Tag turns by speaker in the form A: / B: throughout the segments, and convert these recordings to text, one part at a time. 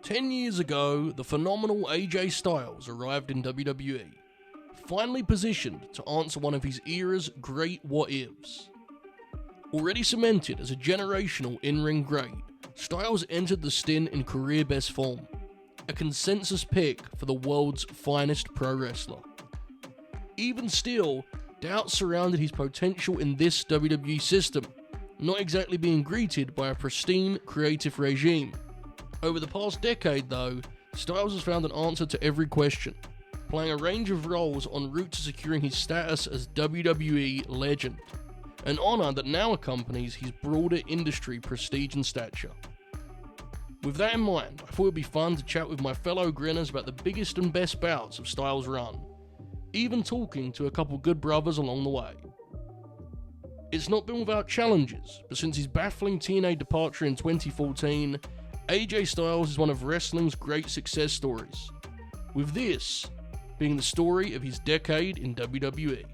A: 10 years ago, the phenomenal AJ Styles arrived in WWE, finally positioned to answer one of his era's great what-ifs. Already cemented as a generational in-ring great, Styles entered the stint in career best form, a consensus pick for the world's finest pro wrestler. Even still, doubts surrounded his potential in this WWE system, not exactly being greeted by a pristine creative regime. Over the past decade though, Styles has found an answer to every question, playing a range of roles en route to securing his status as WWE legend, an honour that now accompanies his broader industry prestige and stature. With that in mind, I thought it would be fun to chat with my fellow Grinners about the biggest and best bouts of Styles' run, even talking to a couple good brothers along the way. It's not been without challenges, but since his baffling TNA departure in 2014, AJ Styles is one of wrestling's great success stories, with this being the story of his decade in WWE.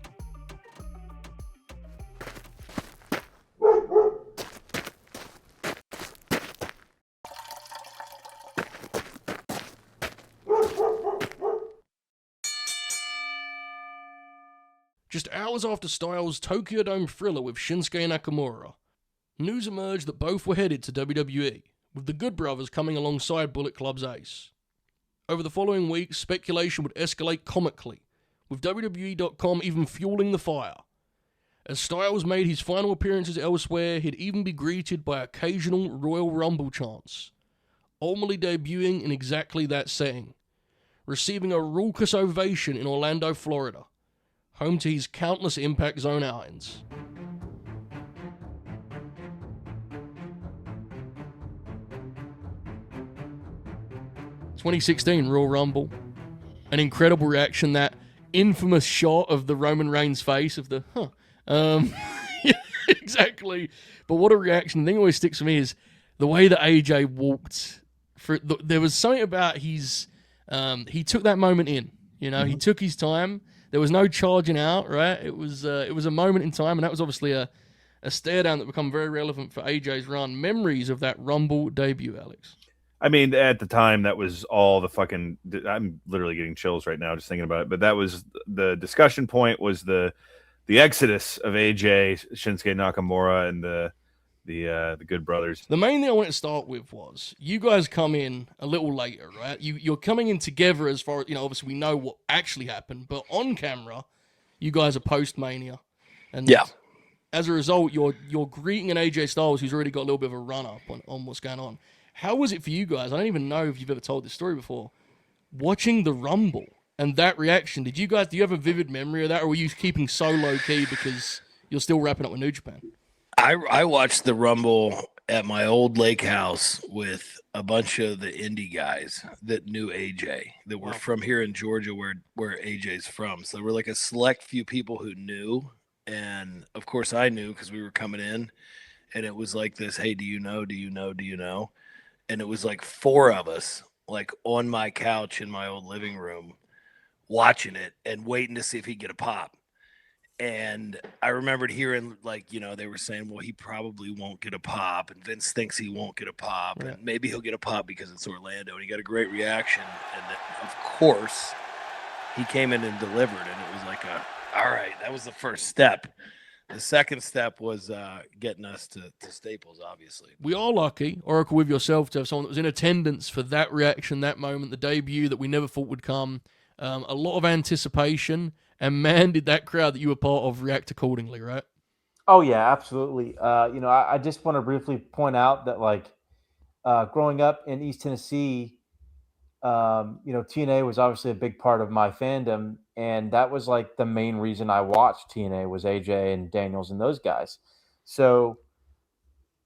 A: Just hours after Styles' Tokyo Dome thriller with Shinsuke Nakamura, news emerged that both were headed to WWE, with the Good Brothers coming alongside Bullet Club's ace. Over the following weeks, speculation would escalate comically, with WWE.com even fueling the fire. As Styles made his final appearances elsewhere, he'd even be greeted by occasional Royal Rumble chants, ultimately debuting in exactly that setting, receiving a raucous ovation in Orlando, Florida, home to his countless Impact Zone outings. '16 Royal Rumble, an incredible reaction, that infamous shot of the Roman Reigns face of the yeah, exactly. But what a reaction. The thing that always sticks with me is the way that AJ walked. There was something about his, he took that moment in, you know, he took his time. There was no charging out, right? It was a moment in time, and that was obviously a stare down that became very relevant for AJ's run. Memories of that Rumble debut, Alex?
B: I mean, at the time, that was all the fucking... I'm literally getting chills right now just thinking about it. But that was the discussion point, was the exodus of AJ, Shinsuke Nakamura, and the Good Brothers.
A: The main thing I wanted to start with was, you guys come in a little later, right? You're coming in together as far as, you know, obviously we know what actually happened, but on camera, you guys are post-Mania. And
C: yeah,
A: as a result, you're greeting an AJ Styles who's already got a little bit of a run-up on what's going on. How was it for you guys? I don't even know if you've ever told this story before. Watching the Rumble and that reaction, do you have a vivid memory of that, or were you keeping so low-key because you're still wrapping up with New Japan?
C: I watched the Rumble at my old lake house with a bunch of the indie guys that knew AJ, that were from here in Georgia where AJ's from. So there were like a select few people who knew. And of course I knew because we were coming in, and it was like this, hey, do you know? And it was like four of us, like on my couch in my old living room, watching it and waiting to see if he'd get a pop. And I remembered hearing, like, you know, they were saying, well, he probably won't get a pop, and Vince thinks he won't get a pop, and maybe he'll get a pop because it's Orlando. And he got a great reaction. And then, of course, he came in and delivered, and it was like all right, that was the first step. The second step was getting us to Staples, obviously.
A: We are lucky, Oracle, with yourself, to have someone that was in attendance for that reaction, that moment, the debut that we never thought would come. A lot of anticipation, and man, did that crowd that you were part of react accordingly, right?
D: Oh, yeah, absolutely. You know, I just want to briefly point out that, like, growing up in East Tennessee, you know, TNA was obviously a big part of my fandom, and that was like the main reason I watched TNA was AJ and Daniels and those guys. So,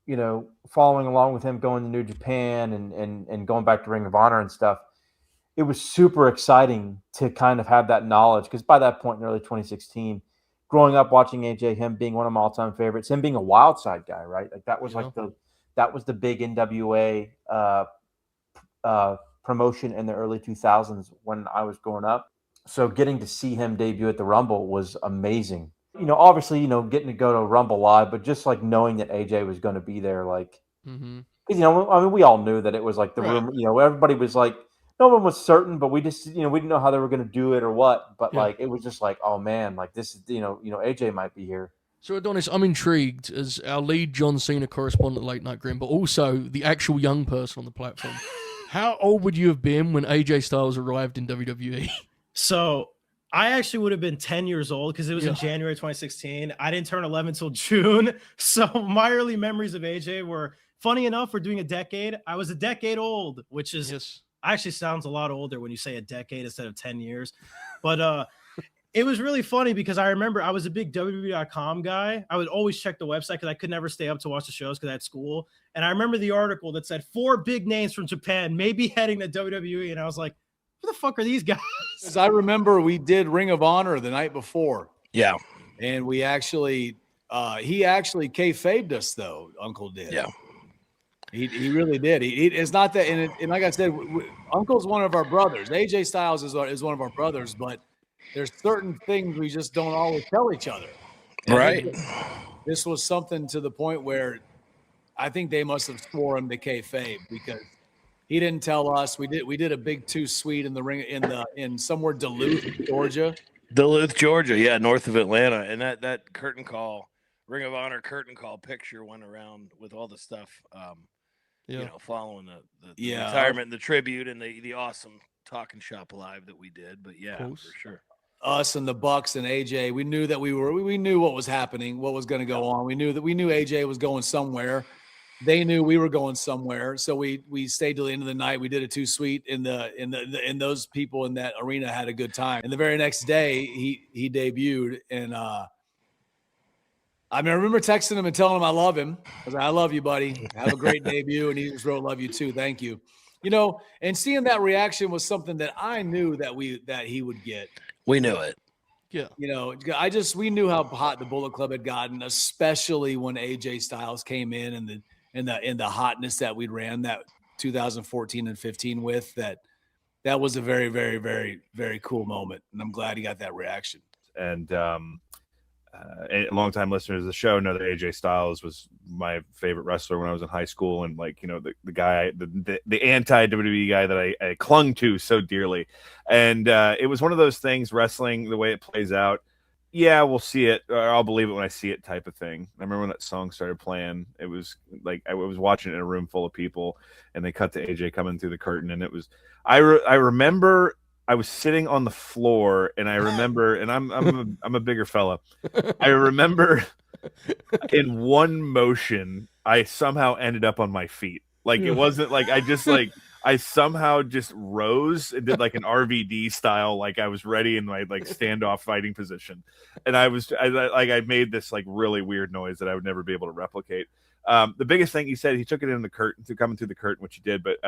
D: you know, following along with him going to New Japan and going back to Ring of Honor and stuff, it was super exciting to kind of have that knowledge, because by that point in early 2016, growing up watching AJ, him being one of my all-time favorites, him being a wild side guy, right? Like that was that was the big NWA promotion in the early 2000s when I was growing up. So getting to see him debut at the Rumble was amazing. You know, obviously, you know, getting to go to Rumble Live, but just like knowing that AJ was going to be there, like because I mean, we all knew that it was like the rumor. Everybody was like, no one was certain, but we just we didn't know how they were going to do it or what. But like, it was just like, oh man, like this is AJ might be here.
A: So Adonis, I'm intrigued as our lead John Cena correspondent at Late Night Grin, but also the actual young person on the platform. How old would you have been when AJ Styles arrived in WWE?
E: So I actually would have been 10 years old because it was in January 2016. I didn't turn 11 until June. So my early memories of AJ were, funny enough, we're doing a decade. I was a decade old, which is actually sounds a lot older when you say a decade instead of 10 years. But it was really funny because I remember I was a big WWE.com guy. I would always check the website because I could never stay up to watch the shows because I had school. And I remember the article that said 4 big names from Japan may be heading to WWE. And I was like, who the fuck are these guys?
F: Because I remember we did Ring of Honor the night before.
C: Yeah.
F: And we actually, he actually kayfabed us though. Uncle did.
C: Yeah.
F: He really did. It's not that, and like I said, Uncle's one of our brothers. AJ Styles is one of our brothers, but there's certain things we just don't always tell each other. And
C: right.
F: This was something to the point where I think they must have swore him to kayfabe because he didn't tell us. We did a big 2 suite in the ring in somewhere Duluth, Georgia.
C: Duluth, Georgia, yeah, north of Atlanta, and that curtain call, Ring of Honor curtain call picture went around with all the stuff, following the retirement and the tribute and the awesome Talking Shop Live that we did. But yeah, for sure.
F: Us and the Bucks and AJ, we knew that we knew what was happening, what was going to go on. We knew AJ was going somewhere. They knew we were going somewhere, so we stayed till the end of the night. We did a 2 suite and those people in that arena had a good time. And the very next day, he debuted, and I remember texting him and telling him I love him. I was like, I love you, buddy. Have a great debut, and he just wrote, "Love you too, thank you." And seeing that reaction was something that I knew that he would get.
C: We knew it.
A: Yeah.
F: We knew how hot the Bullet Club had gotten, especially when AJ Styles came in and the hotness that we ran that 2014 and 15 with. That was a very, very, very, very cool moment, and I'm glad he got that reaction.
B: And longtime listeners of the show know that AJ Styles was my favorite wrestler when I was in high school, and the guy, the anti-WWE guy that I clung to so dearly. And it was one of those things, wrestling the way it plays out. Yeah, we'll see it, or I'll believe it when I see it type of thing. I remember when that song started playing, it was like I was watching it in a room full of people, and they cut to AJ coming through the curtain, and it was I remember I was sitting on the floor, and I remember, and I'm a bigger fella. I remember in one motion, I somehow ended up on my feet. Like it wasn't like I somehow just rose and did like an RVD style, like I was ready in my like standoff fighting position, and I made this like really weird noise that I would never be able to replicate. The biggest thing he said, he took it in the curtain, to coming through the curtain, which he did. But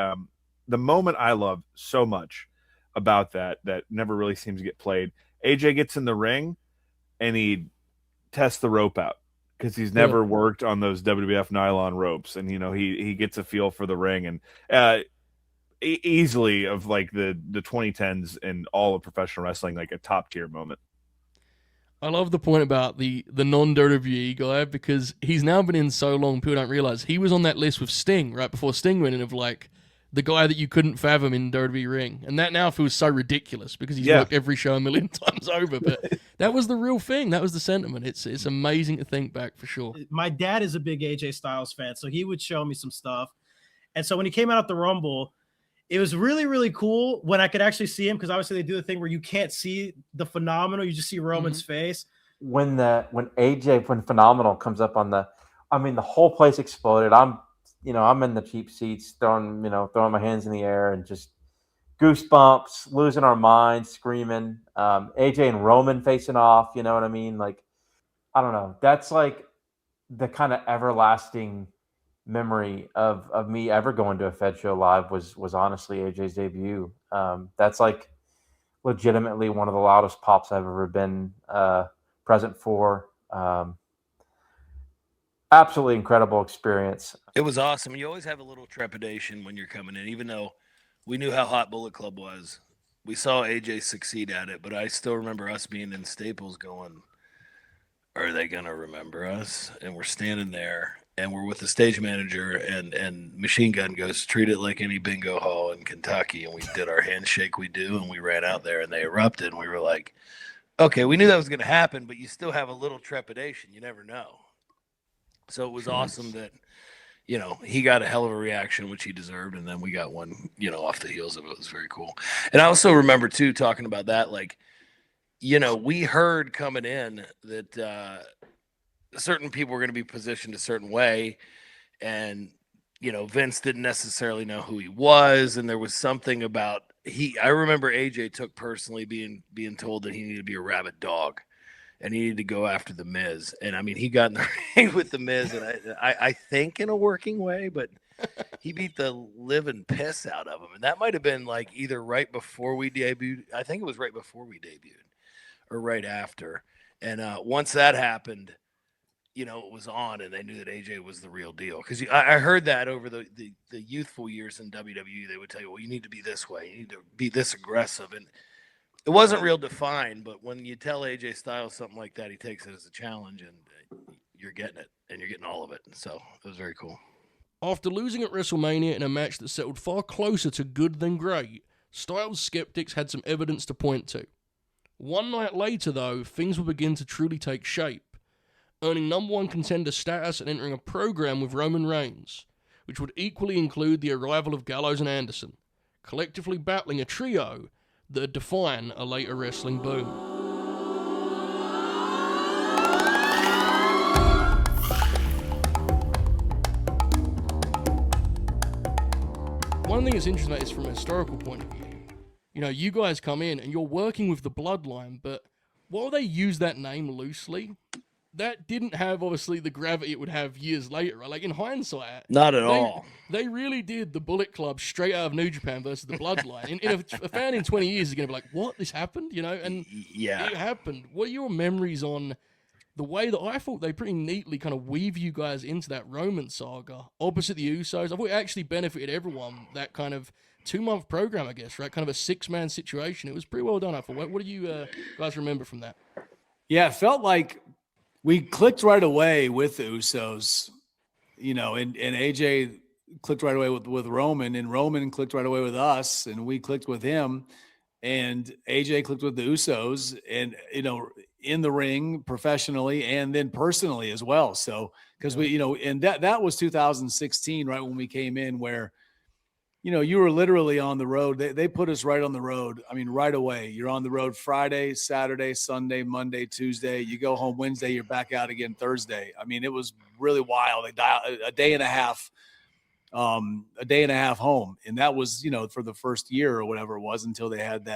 B: the moment I love so much about that never really seems to get played. AJ gets in the ring and he tests the rope out because he's never worked on those WWF nylon ropes, and he gets a feel for the ring, and easily of like the 2010s and all of professional wrestling, like a top tier moment.
A: I love the point about the non-WWE guy, because he's now been in so long, people don't realize he was on that list with Sting right before Sting went in, of like the guy that you couldn't fathom in WWE ring. And that now feels so ridiculous because he's worked every show a million times over. But that was the real thing. That was the sentiment. It's amazing to think back, for sure.
E: My dad is a big AJ Styles fan, so he would show me some stuff. And so when he came out at the Rumble, it was really, really cool when I could actually see him, because obviously they do the thing where you can't see the Phenomenal. You just see Roman's face. When
D: Phenomenal comes up on the whole place exploded. I'm in the cheap seats, throwing my hands in the air and just goosebumps, losing our minds, screaming. AJ and Roman facing off, you know what I mean? Like, I don't know. That's like the kind of everlasting memory of me ever going to a Fed show live was honestly AJ's debut. That's like legitimately one of the loudest pops I've ever been present for. Absolutely incredible experience.
C: It was awesome. You always have a little trepidation when you're coming in, even though we knew how hot Bullet Club was. We saw AJ succeed at it, but I still remember us being in Staples going, are they going to remember us? And we're standing there, and we're with the stage manager, and Machine Gun goes, treat it like any bingo hall in Kentucky. And we did our handshake we do, and we ran out there and they erupted. And we were like, okay, we knew that was going to happen, but you still have a little trepidation. You never know. So it was awesome that, you know, he got a hell of a reaction, which he deserved. And then we got one, you know, off the heels of it. It was very cool. And I also remember too, talking about that, like, you know, we heard coming in that, certain people were going to be positioned a certain way, and you know, Vince didn't necessarily know who he was, and there was something about I remember AJ took personally being told that he needed to be a rabid dog and he needed to go after the Miz. And I mean, he got in the ring with the Miz, and I think in a working way, but he beat the living piss out of him. And that might have been like either right before we debuted. I think it was right before we debuted or right after. And once that happened, you know, it was on, and they knew that AJ was the real deal. Because I heard that over the youthful years in WWE, they would tell you, well, you need to be this way. You need to be this aggressive. And it wasn't real defined, but when you tell AJ Styles something like that, he takes it as a challenge, and you're getting it, and you're getting all of it. So it was very cool.
A: After losing at WrestleMania in a match that settled far closer to good than great, Styles' skeptics had some evidence to point to. One night later, though, things would begin to truly take shape, earning number one contender status and entering a program with Roman Reigns, which would equally include the arrival of Gallows and Anderson, collectively battling a trio that would define a later wrestling boom. One thing that's interesting about this from a historical point of view, you know, you guys come in and you're working with the Bloodline, but while they use that name loosely, that didn't have, obviously, the gravity it would have years later, right? Like, in hindsight...
C: Not at all.
A: They really did the Bullet Club straight out of New Japan versus the Bloodline. A fan in 20 years is going to be like, what? This happened? You know? And
C: yeah,
A: it happened. What are your memories on the way that I thought they pretty neatly kind of weave you guys into that Roman saga, opposite the Usos? I thought it actually benefited everyone, that kind of 2-month program, I guess, right? Kind of a 6-man situation. It was pretty well done, I thought. What do you guys remember from that?
F: Yeah, it felt like we clicked right away with the Usos, you know, and AJ clicked right away with Roman, and Roman clicked right away with us, and we clicked with him, and AJ clicked with the Usos, and, you know, in the ring professionally and then personally as well. So, because we, you know, and that was 2016, right when we came in, where, you know, you were literally on the road. They put us right on the road. I mean, right away. You're on the road Friday, Saturday, Sunday, Monday, Tuesday. You go home Wednesday, you're back out again Thursday. I mean, it was really wild. They dialed a day and a half home. And that was, you know, for the first year or whatever it was, until they had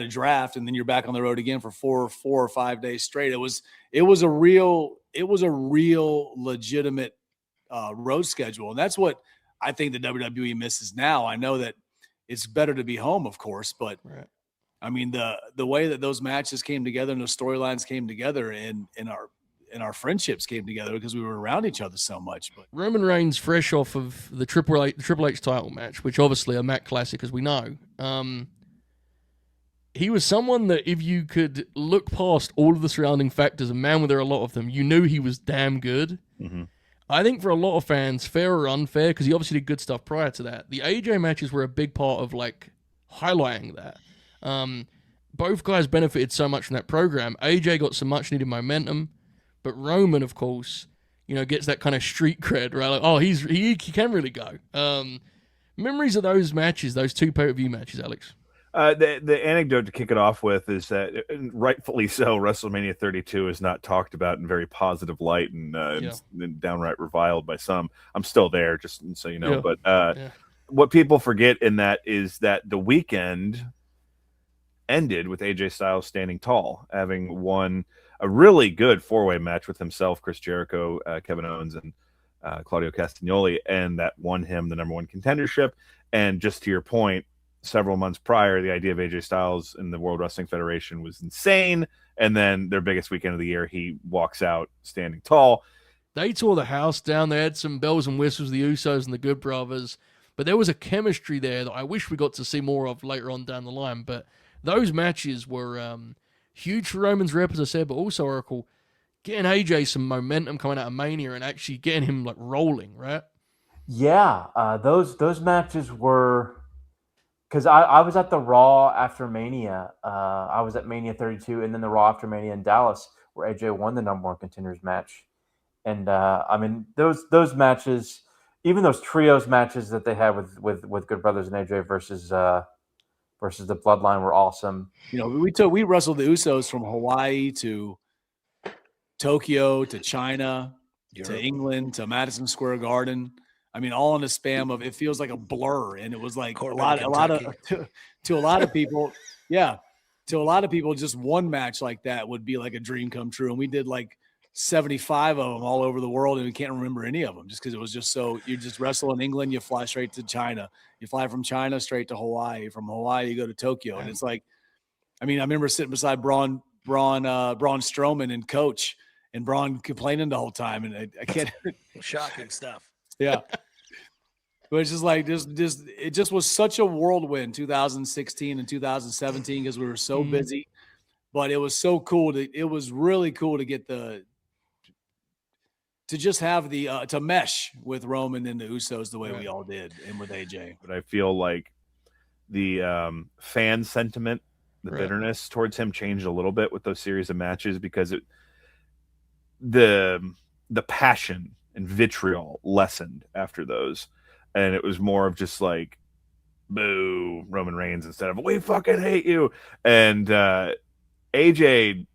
F: a draft, and then you're back on the road again for 4 or 5 days straight. It was a real legitimate road schedule. And that's what I think the WWE misses now. I know that it's better to be home, of course, but right. I mean, the way that those matches came together and those storylines came together, and our friendships came together because we were around each other so much. But
A: Roman Reigns, fresh off of the Triple H title match, which obviously a Mac classic, as we know, he was someone that if you could look past all of the surrounding factors, and man, were there a lot of them, you knew he was damn good. Mm-hmm. I think for a lot of fans, fair or unfair, because he obviously did good stuff prior to that, the AJ matches were a big part of, like, highlighting that. Both guys benefited so much from that program. AJ got some much-needed momentum, but Roman, of course, you know, gets that kind of street cred, right? Like, oh, he can really go. Memories of those matches, those 2 pay-per-view matches, Alex?
B: The anecdote to kick it off with is that, rightfully so, WrestleMania 32 is not talked about in very positive light, and downright reviled by some. I'm still there, just so you know. Yeah. But what people forget in that is that the weekend ended with AJ Styles standing tall, having won a really good 4-way match with himself, Chris Jericho, Kevin Owens, and Claudio Castagnoli, and that won him the number 1 contendership. And just to your point, several months prior, the idea of AJ Styles in the World Wrestling Federation was insane. And then their biggest weekend of the year, he walks out standing tall.
A: They tore the house down. They had some bells and whistles, the Usos and the Good Brothers. But there was a chemistry there that I wish we got to see more of later on down the line. But those matches were huge for Roman's rep, as I said, but also, Oracle, getting AJ some momentum coming out of Mania and actually getting him like rolling, right?
D: Yeah, those matches were because I was at the Raw after Mania. I was at Mania 32, and then the Raw after Mania in Dallas, where AJ won the number one contenders match. And I mean those matches, even those trios matches that they had with Good Brothers and AJ versus the Bloodline were awesome.
F: You know, we wrestled the Usos from Hawaii to Tokyo to China to England to Madison Square Garden. I mean, all in a span of, it feels like a blur, and it was like to a lot of people, yeah, to a lot of people, just one match like that would be like a dream come true. And we did like 75 of them all over the world, and we can't remember any of them just because it was just so. You just wrestle in England, you fly straight to China, you fly from China straight to Hawaii, from Hawaii you go to Tokyo, and it's like, I mean, I remember sitting beside Braun Strowman and Coach, and Braun complaining the whole time, and I can't.
C: Shocking stuff.
F: Yeah. But it's just like it just was such a whirlwind 2016 and 2017 because we were so busy. But it was so cool it was really cool to get to just have to mesh with Roman and the Usos the way we all did, and with AJ.
B: But I feel like the fan sentiment, the bitterness towards him changed a little bit with those series of matches because the passion and vitriol lessened after those, and it was more of just like, boo, Roman Reigns, instead of we fucking hate you. And AJ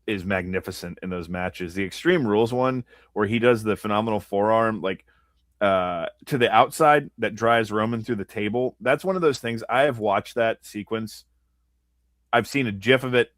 B: is magnificent in those matches. The Extreme Rules one where he does the phenomenal forearm like to the outside that drives Roman through the table, that's one of those things. I have watched that sequence, I've seen a gif of it,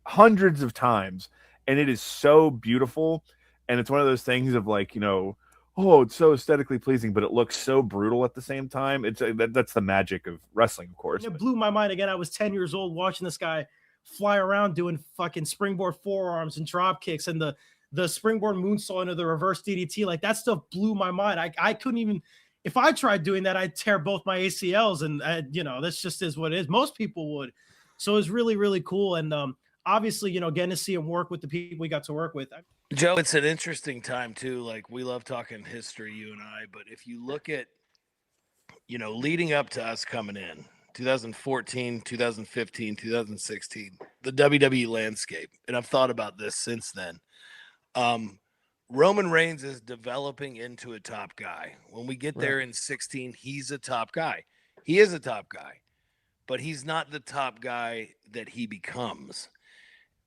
B: hundreds of times, and it is so beautiful. And it's one of those things of like, oh, it's so aesthetically pleasing, but it looks so brutal at the same time. It's that's the magic of wrestling, of course.
E: It blew my mind again. I was 10 years old watching this guy fly around doing fucking springboard forearms and drop kicks and the springboard moonsault into the reverse DDT. Like, that stuff blew my mind. I couldn't even, if I tried doing that, I'd tear both my ACLs, and that's just is what it is. Most people would. So it was really, really cool. And obviously, getting to see him work with the people we got to work with.
C: Joe, it's an interesting time too. Like, we love talking history, you and I, but if you look at, leading up to us coming in 2014, 2015, 2016, the WWE landscape, and I've thought about this since then. Roman Reigns is developing into a top guy. When we get there in 16, he's a top guy. He is a top guy, but he's not the top guy that he becomes.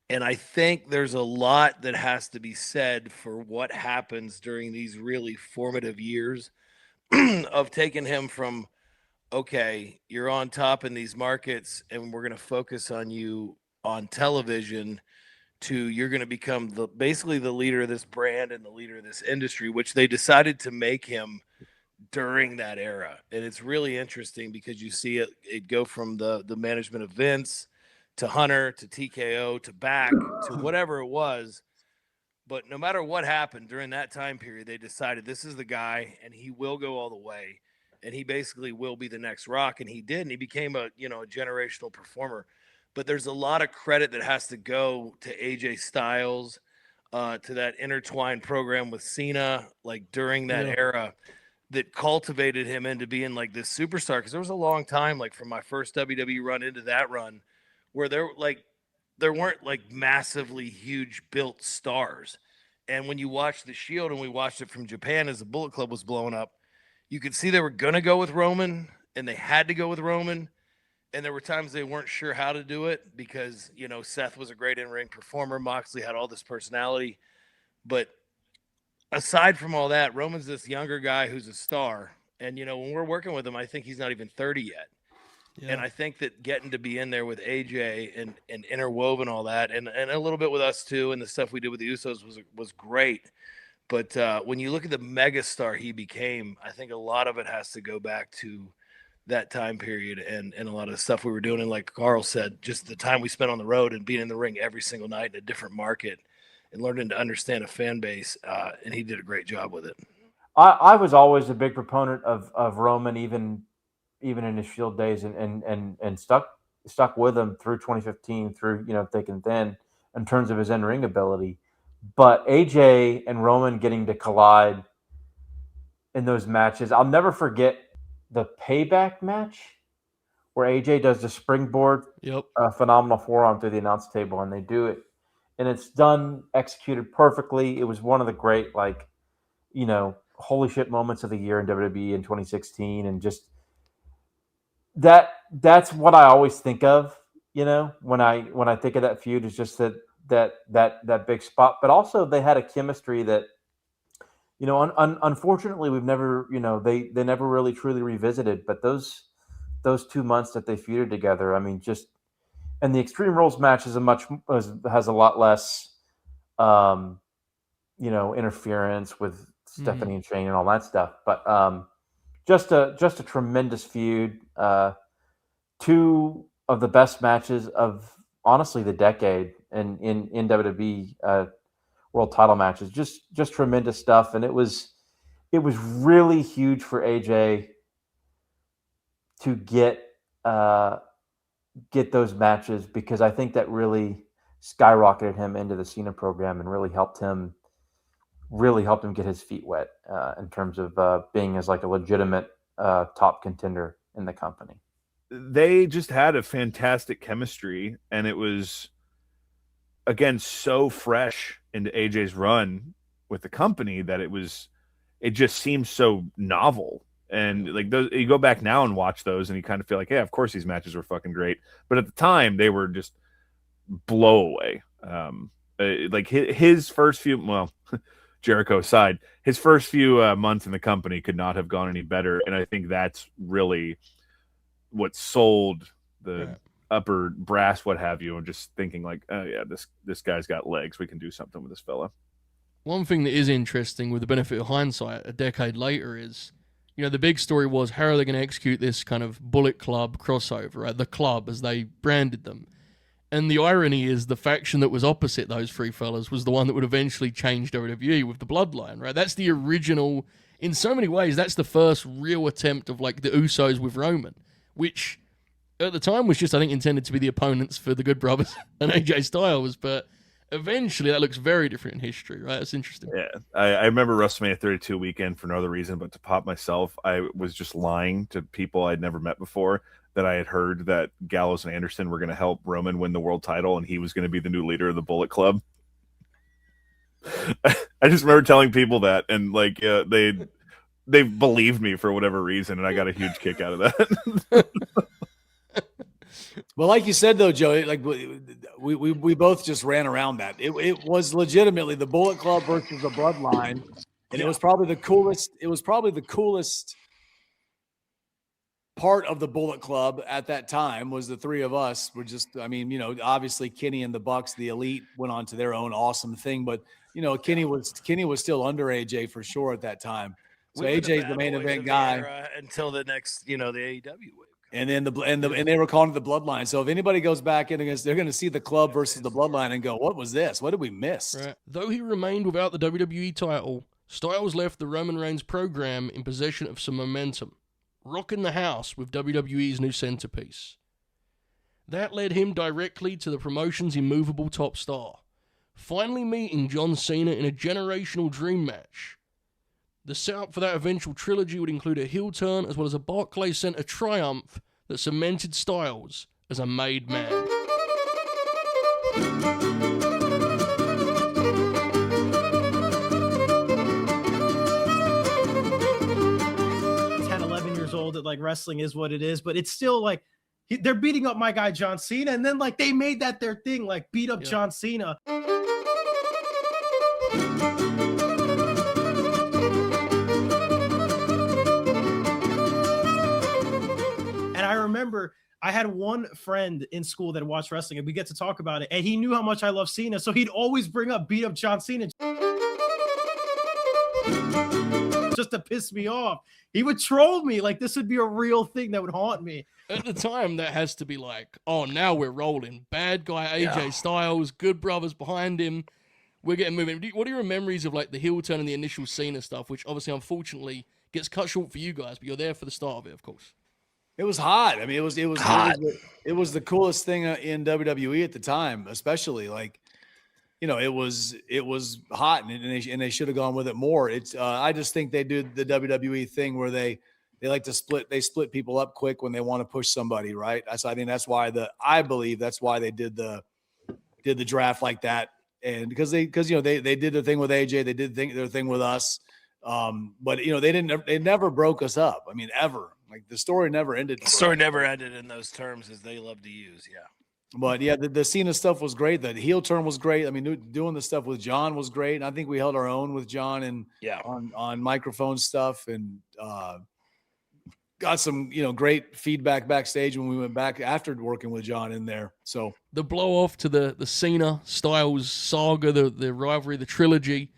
C: And I think there's a lot that has to be said for what happens during these really formative years of taking him from, okay, you're on top in these markets and we're going to focus on you on television, to you're going to become basically the leader of this brand and the leader of this industry, which they decided to make him during that era. And it's really interesting because you see it go from the management of Vince to Hunter to TKO to back to whatever it was. But no matter what happened during that time period, they decided this is the guy and he will go all the way. And he basically will be the next Rock. And he did. And he became a generational performer. But there's a lot of credit that has to go to AJ Styles, to that intertwined program with Cena, like during that era, that cultivated him into being like this superstar. Because there was a long time, like from my first WWE run into that run, where there weren't like massively huge built stars. And when you watch The Shield, and we watched it from Japan as the Bullet Club was blowing up, you could see they were going to go with Roman, and they had to go with Roman. And there were times they weren't sure how to do it because, Seth was a great in-ring performer. Moxley had all this personality. But aside from all that, Roman's this younger guy who's a star. And, when we're working with him, I think he's not even 30 yet. Yeah. And I think that getting to be in there with AJ and interwoven all that, and a little bit with us too, and the stuff we did with the Usos was great. But when you look at the megastar he became, I think a lot of it has to go back to that time period and a lot of the stuff we were doing. And like Karl said, just the time we spent on the road and being in the ring every single night in a different market and learning to understand a fan base. And he did a great job with it.
D: I was always a big proponent of Roman, even in his Shield days, and stuck with him through 2015, through thick and thin, in terms of his in-ring ability. But AJ and Roman getting to collide in those matches, I'll never forget the payback match where AJ does the springboard, phenomenal forearm through the announce table, and they do it, and it's done, executed perfectly. It was one of the great, like, holy shit moments of the year in WWE in 2016, and just that's what I always think of, when I think of that feud, is just that big spot. But also they had a chemistry that, unfortunately we've never, they never really truly revisited. But those 2 months that they feuded together, I mean, just, and the Extreme Rules match has a lot less, interference with Stephanie and Shane and all that stuff. But just a tremendous feud. Two of the best matches of, honestly, the decade in WWE world title matches. Just tremendous stuff. And it was really huge for AJ to get those matches, because I think that really skyrocketed him into the Cena program and really helped him get his feet wet in terms of being as like a legitimate top contender in the company.
B: They just had a fantastic chemistry, and it was, again, so fresh into AJ's run with the company that it just seems so novel. And like those, you go back now and watch those, and you kind of feel like, yeah, of course these matches were fucking great. But at the time, they were just blow away. Like his first few, well, Jericho aside, his first few months in the company could not have gone any better. And I think that's really what sold the upper brass, what have you, and just thinking like, oh yeah, this guy's got legs. We can do something with this fella.
A: One thing that is interesting, with the benefit of hindsight, a decade later, is, the big story was, how are they going to execute this kind of Bullet Club crossover, right? The Club, as they branded them. And the irony is, the faction that was opposite those three fellas was the one that would eventually change WWE with the Bloodline, right? That's the original, in so many ways, that's the first real attempt of like the Usos with Roman, which at the time was just, I think, intended to be the opponents for the Good Brothers and AJ Styles, but eventually that looks very different in history, right? That's interesting.
B: Yeah, I remember WrestleMania 32 weekend for no other reason but to pop myself. I was just lying to people I'd never met before that I had heard that Gallows and Anderson were going to help Roman win the world title, and he was going to be the new leader of the Bullet Club. I just remember telling people that, and like they believed me for whatever reason, and I got a huge kick out of that.
F: Well, like you said though, Joe, like we both just ran around that. It was legitimately the Bullet Club versus the Bloodline, and it was probably the coolest. It was probably the coolest part of the Bullet Club at that time. Was the three of us were just, I mean, obviously Kenny and the Bucks, the Elite, went on to their own awesome thing, but Kenny was still under AJ for sure at that time. So AJ's the main event guy
C: until the next, the AEW wave.
F: And then and they were calling it the Bloodline. So if anybody goes back in against, they're going to see the Club versus the Bloodline and go, "What was this? What did we miss?"
A: Right. Though he remained without the WWE title, Styles left the Roman Reigns program in possession of some momentum, rocking the house with WWE's new centerpiece. That led him directly to the promotion's immovable top star, finally meeting John Cena in a generational dream match. The setup for that eventual trilogy would include a heel turn as well as a Barclays Center triumph that cemented Styles as a made man.
E: 11 years old, that like wrestling is what it is, but it's still like they're beating up my guy John Cena, and then like they made that their thing, like beat up John Cena. Remember, I had one friend in school that watched wrestling, and we get to talk about it, and he knew how much I love Cena, so he'd always bring up beat up John Cena just to piss me off. He would troll me like this would be a real thing that would haunt me.
A: At the time, that has to be like, oh, now we're rolling. Bad guy AJ Styles, Good Brothers behind him. We're getting moving. What are your memories of like the heel turn and the initial Cena stuff, which obviously, unfortunately, gets cut short for you guys, but you're there for the start of it, of course.
F: It was hot. I mean, it was
C: hot.
F: It was the coolest thing in WWE at the time, especially like you know, it was hot, and they should have gone with it more. It's I just think they do the WWE thing where they like to split people up quick when they want to push somebody, right? So I think that's why I believe that's why they did the draft like that, and because they did the thing with AJ, they did their thing with us, but you know they never broke us up. I mean, ever. Like the story never ended.
C: The story never ended in those terms as they love to use. Yeah.
F: But yeah, the Cena stuff was great. The heel turn was great. I mean, doing the stuff with John was great. And I think we held our own with John and on microphone stuff, and got some great feedback backstage when we went back after working with John in there. So
A: the blow off to the Cena Styles saga, the rivalry, the trilogy,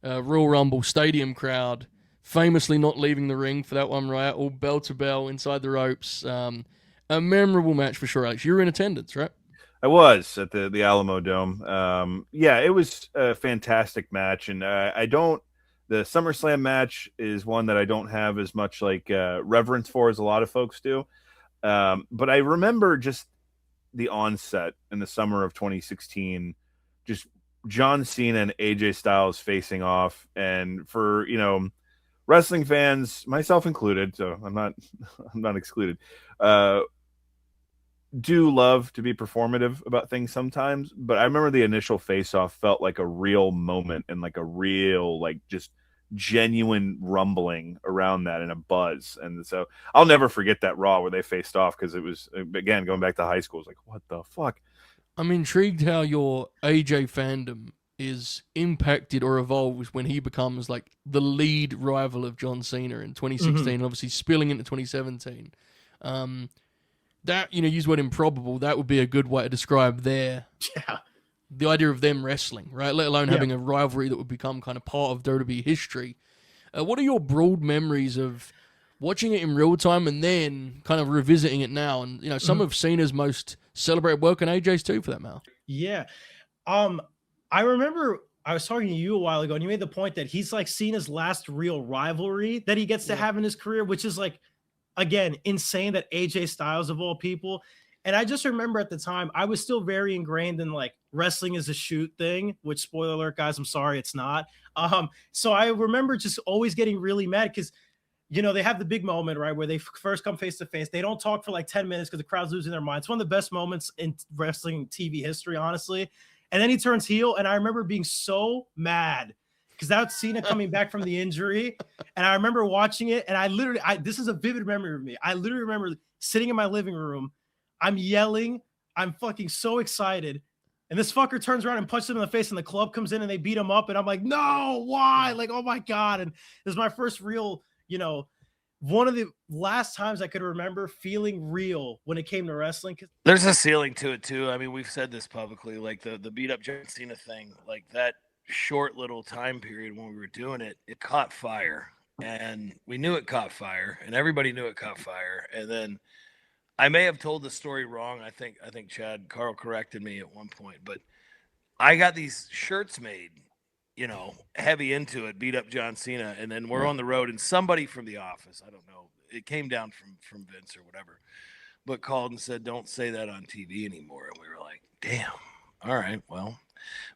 A: Royal Rumble stadium crowd, famously not leaving the ring for that one, right? All bell to bell inside the ropes. A memorable match for sure, Alex. You were in attendance, right?
B: I was at the Alamo Dome. Yeah, it was a fantastic match, and the SummerSlam match is one that I don't have as much reverence for as a lot of folks do. But I remember just the onset in the summer of 2016, just John Cena and AJ Styles facing off, and for wrestling fans, myself included, so I'm not excluded, do love to be performative about things sometimes, but I remember the initial face-off felt like a real moment and like a real, just genuine rumbling around that and a buzz. And so I'll never forget that Raw where they faced off, because it was, again, going back to high school, it was like, what the fuck? I'm
A: intrigued how your AJ fandom is impacted or evolves when he becomes the lead rival of John Cena in 2016, obviously spilling into 2017. That, use the word improbable, that would be a good way to describe the idea of them wrestling, right? Let alone having a rivalry that would become kind of part of WWE history. What are your broad memories of watching it in real time and then kind of revisiting it now? And, some of Cena's most celebrated work, and AJ's too, for that matter.
E: Yeah. I remember I was talking to you a while ago, and you made the point that he's Cena's last real rivalry that he gets to have in his career, which is again, insane that AJ Styles of all people. And I just remember at the time, I was still very ingrained in wrestling is a shoot thing, which, spoiler alert, guys, I'm sorry, it's not. So I remember just always getting really mad because, they have the big moment, right, where they first come face to face. They don't talk for 10 minutes because the crowd's losing their mind. It's one of the best moments in wrestling TV history, honestly. And then he turns heel, and I remember being so mad because that's Cena coming back from the injury. And I remember watching it, and this is a vivid memory of me. I literally remember sitting in my living room. I'm yelling. I'm fucking so excited. And this fucker turns around and punches him in the face, and the club comes in and they beat him up. And I'm like, no, why? Oh my God. And this is my first real, one of the last times I could remember feeling real when it came to wrestling.
C: There's a ceiling to it too. I mean, we've said this publicly, the beat up John Cena thing, that short little time period when we were doing it, it caught fire, and we knew it caught fire, and everybody knew it caught fire. And then I may have told the story wrong. I think Carl corrected me at one point, but I got these shirts made, heavy into it, beat up John Cena. And then we're on the road, and somebody from the office, I don't know, it came down from Vince or whatever, but called and said, don't say that on TV anymore. And we were like, damn, all right, well,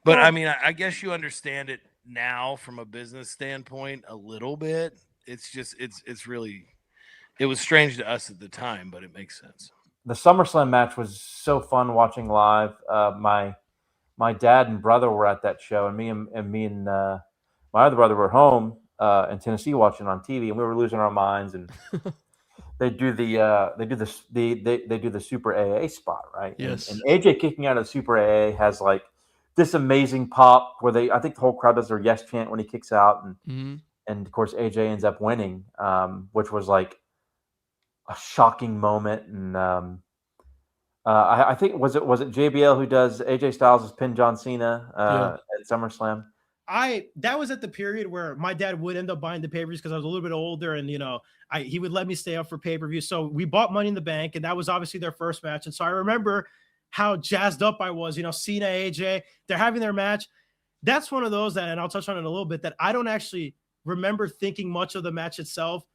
C: but I mean, I guess you understand it now from a business standpoint a little bit. It's just, it's really, it was strange to us at the time, but it makes sense.
D: The SummerSlam match was so fun watching live. My dad and brother were at that show, and me and my other brother were home in Tennessee watching on TV, and we were losing our minds. And they do the Super AA spot, right?
A: Yes.
D: And AJ kicking out of the Super AA has this amazing pop where I think the whole crowd does their yes chant when he kicks out, and of course AJ ends up winning, which was a shocking moment. And I think was it JBL who does AJ Styles' pin John Cena at SummerSlam?
E: That was at the period where my dad would end up buying the pay-per-views because I was a little bit older, and he would let me stay up for pay-per-view. So we bought Money in the Bank, and that was obviously their first match. And so I remember how jazzed up I was. Cena, AJ, they're having their match. That's one of those that, and I'll touch on it a little bit, that I don't actually remember thinking much of the match itself,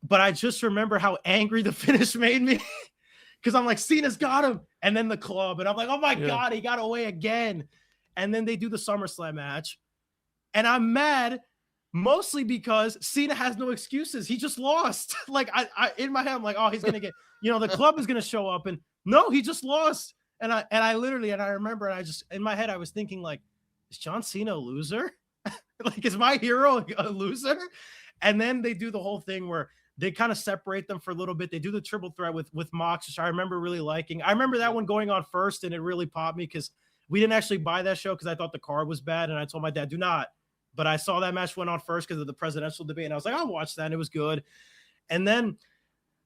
E: but I just remember how angry the finish made me. Because I'm like, Cena's got him. And then the club. And I'm like, oh, my God, he got away again. And then they do the SummerSlam match. And I'm mad mostly because Cena has no excuses. He just lost. Like I in my head, I'm like, oh, he's gonna get, the club is gonna show up, and no, he just lost. And I remember, and I just in my head I was thinking, like, is John Cena a loser? Like, is my hero a loser? And then they do the whole thing where they kind of separate them for a little bit. They do the triple threat with Mox, which I remember really liking. I remember that one going on first, and it really popped me because we didn't actually buy that show because I thought the card was bad, and I told my dad, do not. But I saw that match went on first because of the presidential debate, and I was like, I'll watch that, and it was good. And then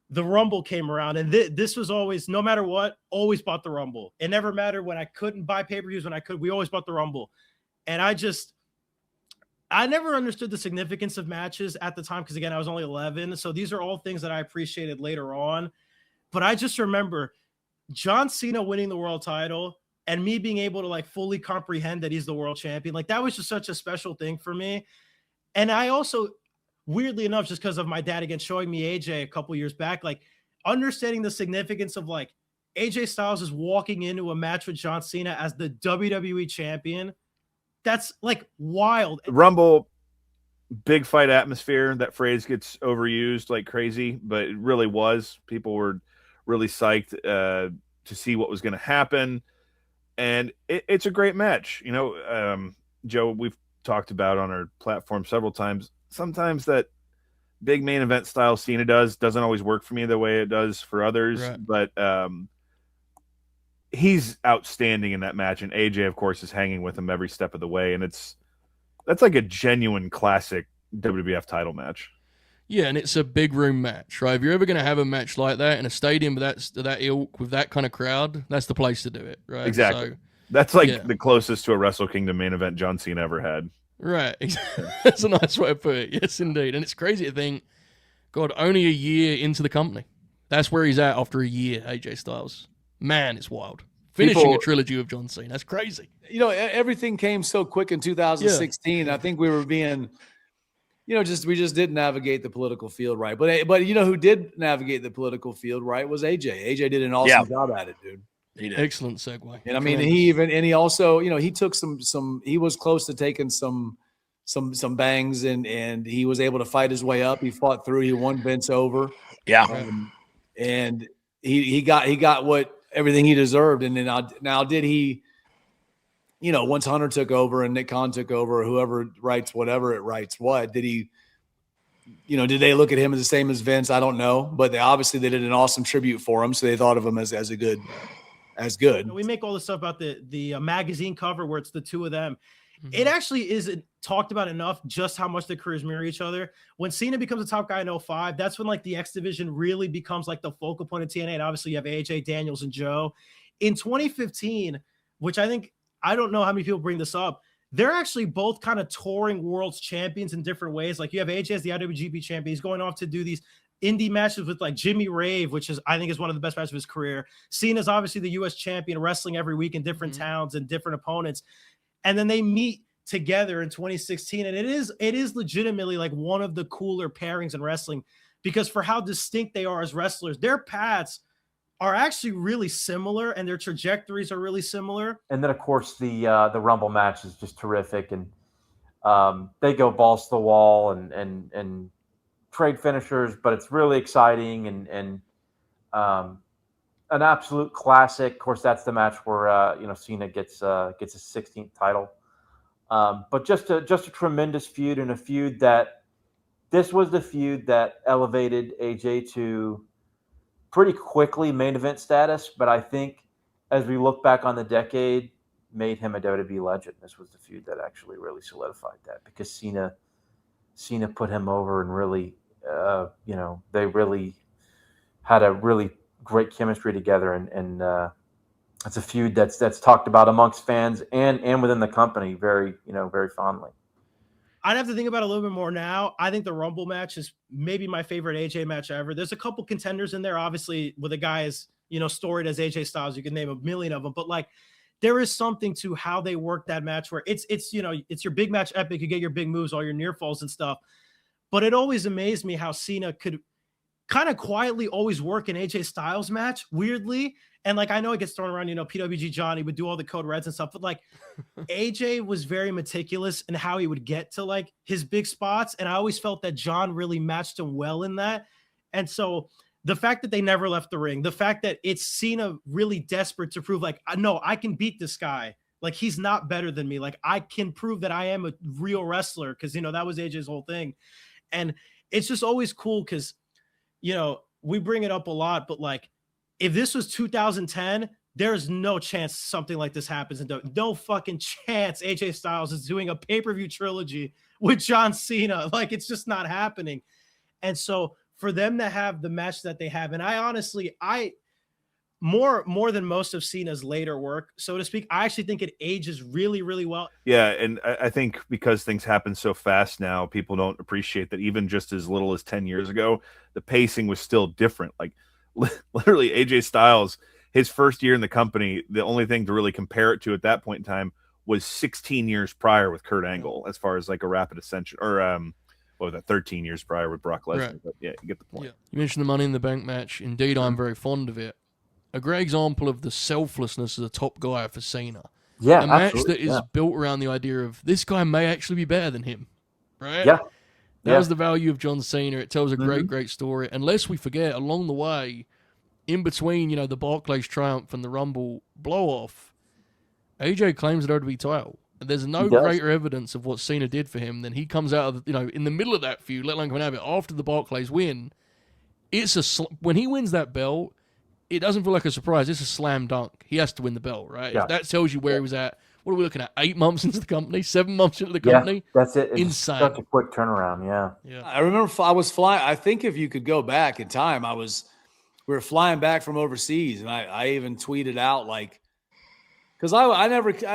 E: the Rumble came around, and this was always, no matter what, always bought the Rumble. It never mattered when I couldn't buy pay-per-views, when I could, we always bought the Rumble. And I never understood the significance of matches at the time because, again, I was only 11. So these are all things that I appreciated later on. But I just remember John Cena winning the world title and me being able to, like, fully comprehend that he's the world champion. Like, that was just such a special thing for me. And I also, weirdly enough, just because of my dad, again, showing me AJ a couple years back, like, understanding the significance of, like, AJ Styles is walking into a match with John Cena as the WWE champion. That's, like, wild.
B: Rumble, big fight atmosphere. That phrase gets overused like crazy, but it really was. People were really psyched to see what was going to happen. And it's a great match. Joe, we've talked about on our platform several times. Sometimes that big main event style Cena doesn't always work for me the way it does for others. Right. But he's outstanding in that match, and AJ, of course, is hanging with him every step of the way. And that's like a genuine classic WWF title match.
A: Yeah, and it's a big room match, right? If you're ever going to have a match like that in a stadium with that ilk, with that kind of crowd, that's the place to do it, right?
B: Exactly. So, that's like the closest to a Wrestle Kingdom main event John Cena ever had.
A: Right. That's a nice way to put it. Yes, indeed. And it's crazy to think, God, only a year into the company. That's where he's at after a year, AJ Styles. Man, it's wild. Finishing a trilogy with John Cena. That's crazy.
F: Everything came so quick in 2016. Yeah. I think we were being... we just didn't navigate the political field right. But who did navigate the political field right was AJ. AJ did an awesome job at it, dude.
A: He did. Excellent segue.
F: And I mean, he also, he took some he was close to taking some bangs and he was able to fight his way up. He fought through, he won Vince over.
C: Yeah.
F: And he got what everything he deserved. And then now did he, once Hunter took over and Nick Khan took over, or whoever writes whatever it writes, what did he, did they look at him as the same as Vince? I don't know, but they did an awesome tribute for him. So they thought of him as good.
E: We make all this stuff about the magazine cover where it's the two of them. Mm-hmm. It actually isn't talked about enough just how much the careers mirror each other. When Cena becomes a top guy in 05, that's when, like, the X Division really becomes, like, the focal point of TNA. And obviously you have AJ, Daniels, and Joe. In 2015, which I don't know how many people bring this up, they're actually both kind of touring world's champions in different ways. Like, you have AJ as the IWGP champion. He's going off to do these indie matches with, like, Jimmy Rave, which I think is one of the best matches of his career. Cena's obviously the U.S. champion, wrestling every week in different towns and different opponents. And then they meet together in 2016. And it is legitimately, like, one of the cooler pairings in wrestling, because for how distinct they are as wrestlers, their paths are actually really similar and their trajectories are really similar.
D: And then, of course, the Rumble match is just terrific. And they go balls to the wall and trade finishers, but it's really exciting and an absolute classic. Of course, that's the match where Cena gets his 16th title. But just a tremendous feud, and a feud that this was the feud that elevated AJ to pretty quickly main event status. But I think as we look back on the decade, made him a WWE legend. This was the feud that actually really solidified that, because Cena put him over and really, they really had a really great chemistry together. And it's a feud that's talked about amongst fans and within the company very fondly.
E: I'd have to think about it a little bit more now. I think the Rumble match is maybe my favorite AJ match ever. There's a couple contenders in there, obviously, with a guy as, storied as AJ Styles. You can name a million of them, but, like, there is something to how they work that match where it's your big match epic. You get your big moves, all your near falls and stuff. But it always amazed me how Cena could kind of quietly always work an AJ Styles match, weirdly. And like, I know it gets thrown around, PWG Johnny would do all the code reds and stuff, but like AJ was very meticulous in how he would get to like his big spots. And I always felt that John really matched him well in that. And so the fact that they never left the ring, the fact that it's Cena really desperate to prove like, no, I can beat this guy. Like, he's not better than me. Like, I can prove that I am a real wrestler. Cause that was AJ's whole thing. And it's just always cool. Cause we bring it up a lot, but like, if this was 2010, there's no chance something like this happens. And no fucking chance AJ Styles is doing a pay-per-view trilogy with John Cena. Like, it's just not happening. And so for them to have the match that they have, and I honestly, more than most of Cena's later work, so to speak, I actually think it ages really, really well.
B: Yeah, and I think because things happen so fast now, people don't appreciate that even just as little as 10 years ago, the pacing was still different. Like, literally AJ Styles, his first year in the company, the only thing to really compare it to at that point in time was 16 years prior with Kurt Angle, as far as like a rapid ascension, or what was that, 13 years prior with Brock Lesnar.
A: Right.
B: But yeah, you get the point.
A: Yeah. You mentioned the Money in the Bank match. Indeed, I'm very fond of it. A great example of the selflessness of the top guy for Cena.
D: Yeah,
A: a match
D: absolutely,
A: that is built around the idea of this guy may actually be better than him, right?
D: Yeah.
A: That was the value of John Cena. It tells a great, great story. Unless we forget, along the way, in between, the Barclays triumph and the Rumble blow-off, AJ claims the WWE title. And there's no greater evidence of what Cena did for him than he comes out of, in the middle of that feud, let alone coming out of it after the Barclays win. When he wins that belt, it doesn't feel like a surprise. It's a slam dunk. He has to win the belt, right?
D: Yeah.
A: That tells you where he was at. What are we looking at? 8 months into the company? 7 months into the company?
D: Yeah, that's it. It's
A: insane.
D: Such a quick turnaround. Yeah.
F: I remember I was flying. I think if you could go back in time, we were flying back from overseas, and I even tweeted out like, because I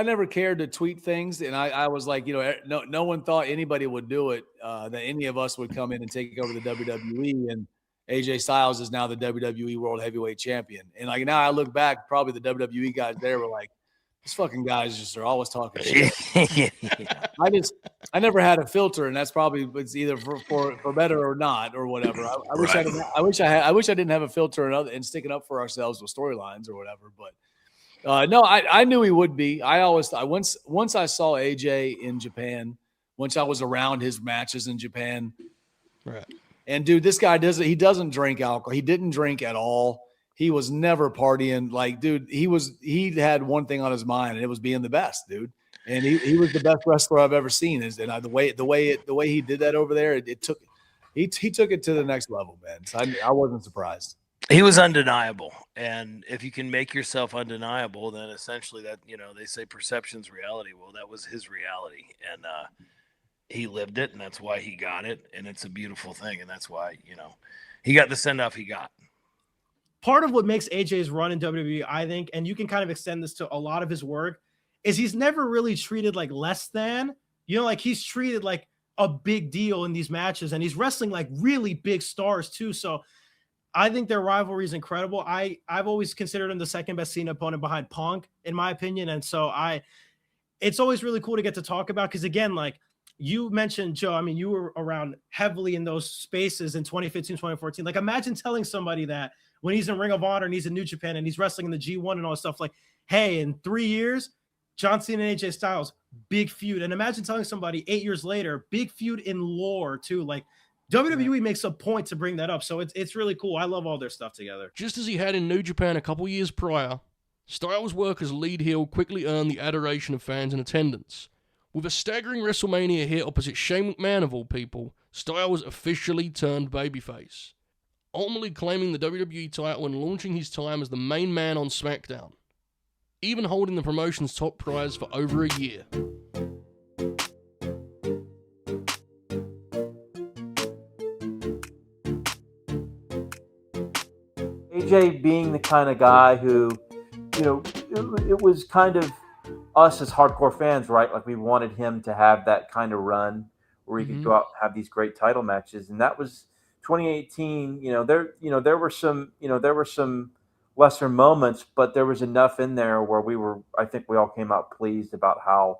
F: never cared to tweet things, and I was like, no one thought anybody would do it, that any of us would come in and take over the WWE, and AJ Styles is now the WWE World Heavyweight Champion. And like now I look back, probably the WWE guys there were like, these fucking guys just are always talking shit. I never had a filter, and that's probably it's either for better or not or whatever. I wish I didn't have a filter and sticking up for ourselves with storylines or whatever. But no, I knew he would be. Once I saw AJ in Japan, once I was around his matches in Japan,
A: right.
F: And dude, this guy doesn't drink alcohol. He didn't drink at all. He was never partying. Like, dude, he had one thing on his mind, and it was being the best, dude. And he was the best wrestler I've ever seen. And the way he did that over there, he took it to the next level, man. So I wasn't surprised.
C: He was undeniable. And if you can make yourself undeniable, then essentially that, they say perception's reality. Well, that was his reality. And he lived it, and that's why he got it. And it's a beautiful thing. And that's why, he got the send-off he got.
E: Part of what makes AJ's run in WWE, I think, and you can kind of extend this to a lot of his work, is he's never really treated like less than, like he's treated like a big deal in these matches, and he's wrestling like really big stars too. So I think their rivalry is incredible. I've always considered him the second best Cena opponent behind Punk, in my opinion. And so it's always really cool to get to talk about, because again, like you mentioned, Joe, I mean, you were around heavily in those spaces in 2015, 2014. Like, imagine telling somebody that when he's in Ring of Honor and he's in New Japan and he's wrestling in the G1 and all that stuff, like, hey, in 3 years, John Cena and AJ Styles, big feud. And imagine telling somebody 8 years later, big feud in lore too. Like, WWE makes a point to bring that up. So it's really cool. I love all their stuff together.
A: Just as he had in New Japan a couple years prior, Styles' work as lead heel quickly earned the adoration of fans in attendance. With a staggering WrestleMania hit opposite Shane McMahon of all people, Styles officially turned babyface, ultimately claiming the WWE title and launching his time as the main man on SmackDown, even holding the promotion's top prize for over a year.
D: AJ being the kind of guy who, it was kind of us as hardcore fans, right? Like, we wanted him to have that kind of run where he could go out and have these great title matches. And that was 2018. There were some lesser moments, but there was enough in there where I think we all came out pleased about how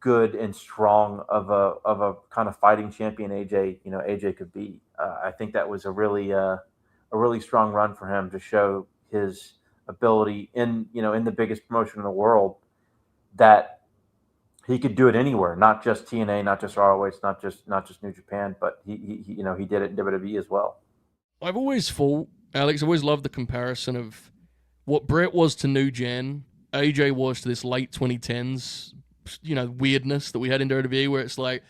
D: good and strong of a kind of fighting champion AJ could be. I think that was a really strong run for him to show his ability in the biggest promotion in the world, that he could do it anywhere, not just TNA, not just ROH, not just New Japan, but he did it in WWE as well.
A: I've always thought, Alex, I've always loved the comparison of what Brett was to New Gen, AJ was to this late 2010s, weirdness that we had in WWE, where it's like,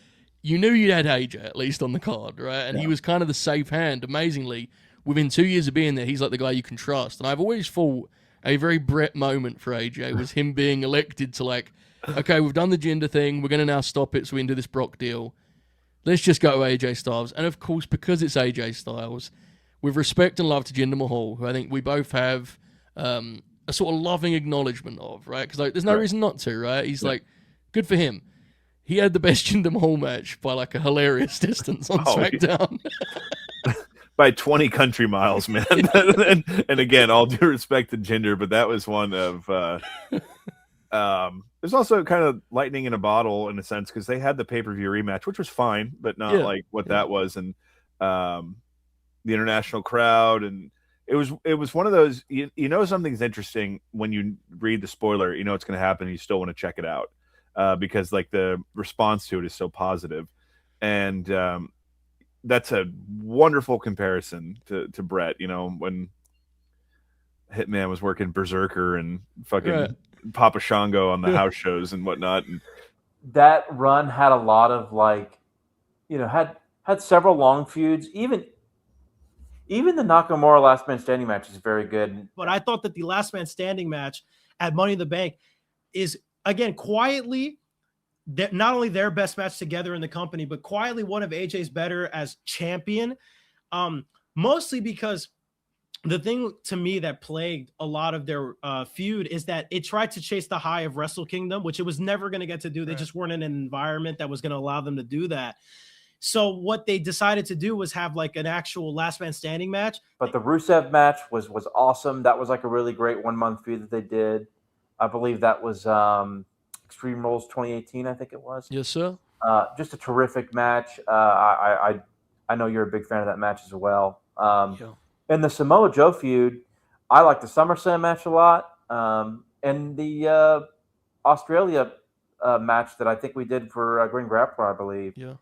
A: you knew you had AJ at least on the card, right? And he was kind of the safe hand. Amazingly, within 2 years of being there, he's like the guy you can trust. And I've always thought a very Brett moment for AJ was him being elected to like, okay, we've done the gender thing. We're going to now stop it so we can do this Brock deal. Let's just go to AJ Styles. And of course, because it's AJ Styles, with respect and love to Jinder Mahal, who I think we both have a sort of loving acknowledgement of, right? Because there's no reason not to, right? He's like, good for him. He had the best Jinder Mahal match by like a hilarious distance on SmackDown.
B: By 20 country miles, man. and again, all due respect to Jinder, but that was one of there's also kind of lightning in a bottle in a sense, because they had the pay-per-view rematch, which was fine, but not like what that was. And the international crowd, and it was one of those, something's interesting when you read the spoiler, it's going to happen, and you still want to check it out because like the response to it is so positive. And that's a wonderful comparison to Brett, when Hitman was working Berserker and fucking Papa Shango on the house shows and whatnot. And
D: that run had a lot of had several long feuds. Even the Nakamura last man standing match is very good.
E: But I thought that the last man standing match at Money in the Bank is, again, quietly not only their best match together in the company, but quietly one of AJ's better as champion. Mostly because the thing to me that plagued a lot of their feud is that it tried to chase the high of Wrestle Kingdom, which it was never going to get to do. They just weren't in an environment that was going to allow them to do that. So what they decided to do was have like an actual last man standing match.
D: But the Rusev match was awesome. That was like a really great 1 month feud that they did. I believe that was Extreme Rules 2018, I think it was.
A: Yes, sir.
D: Just a terrific match. I know you're a big fan of that match as well. And the Samoa Joe feud, I like the SummerSlam match a lot. And the Australia match that I think we did for Green Grappler, I believe.
A: Yeah.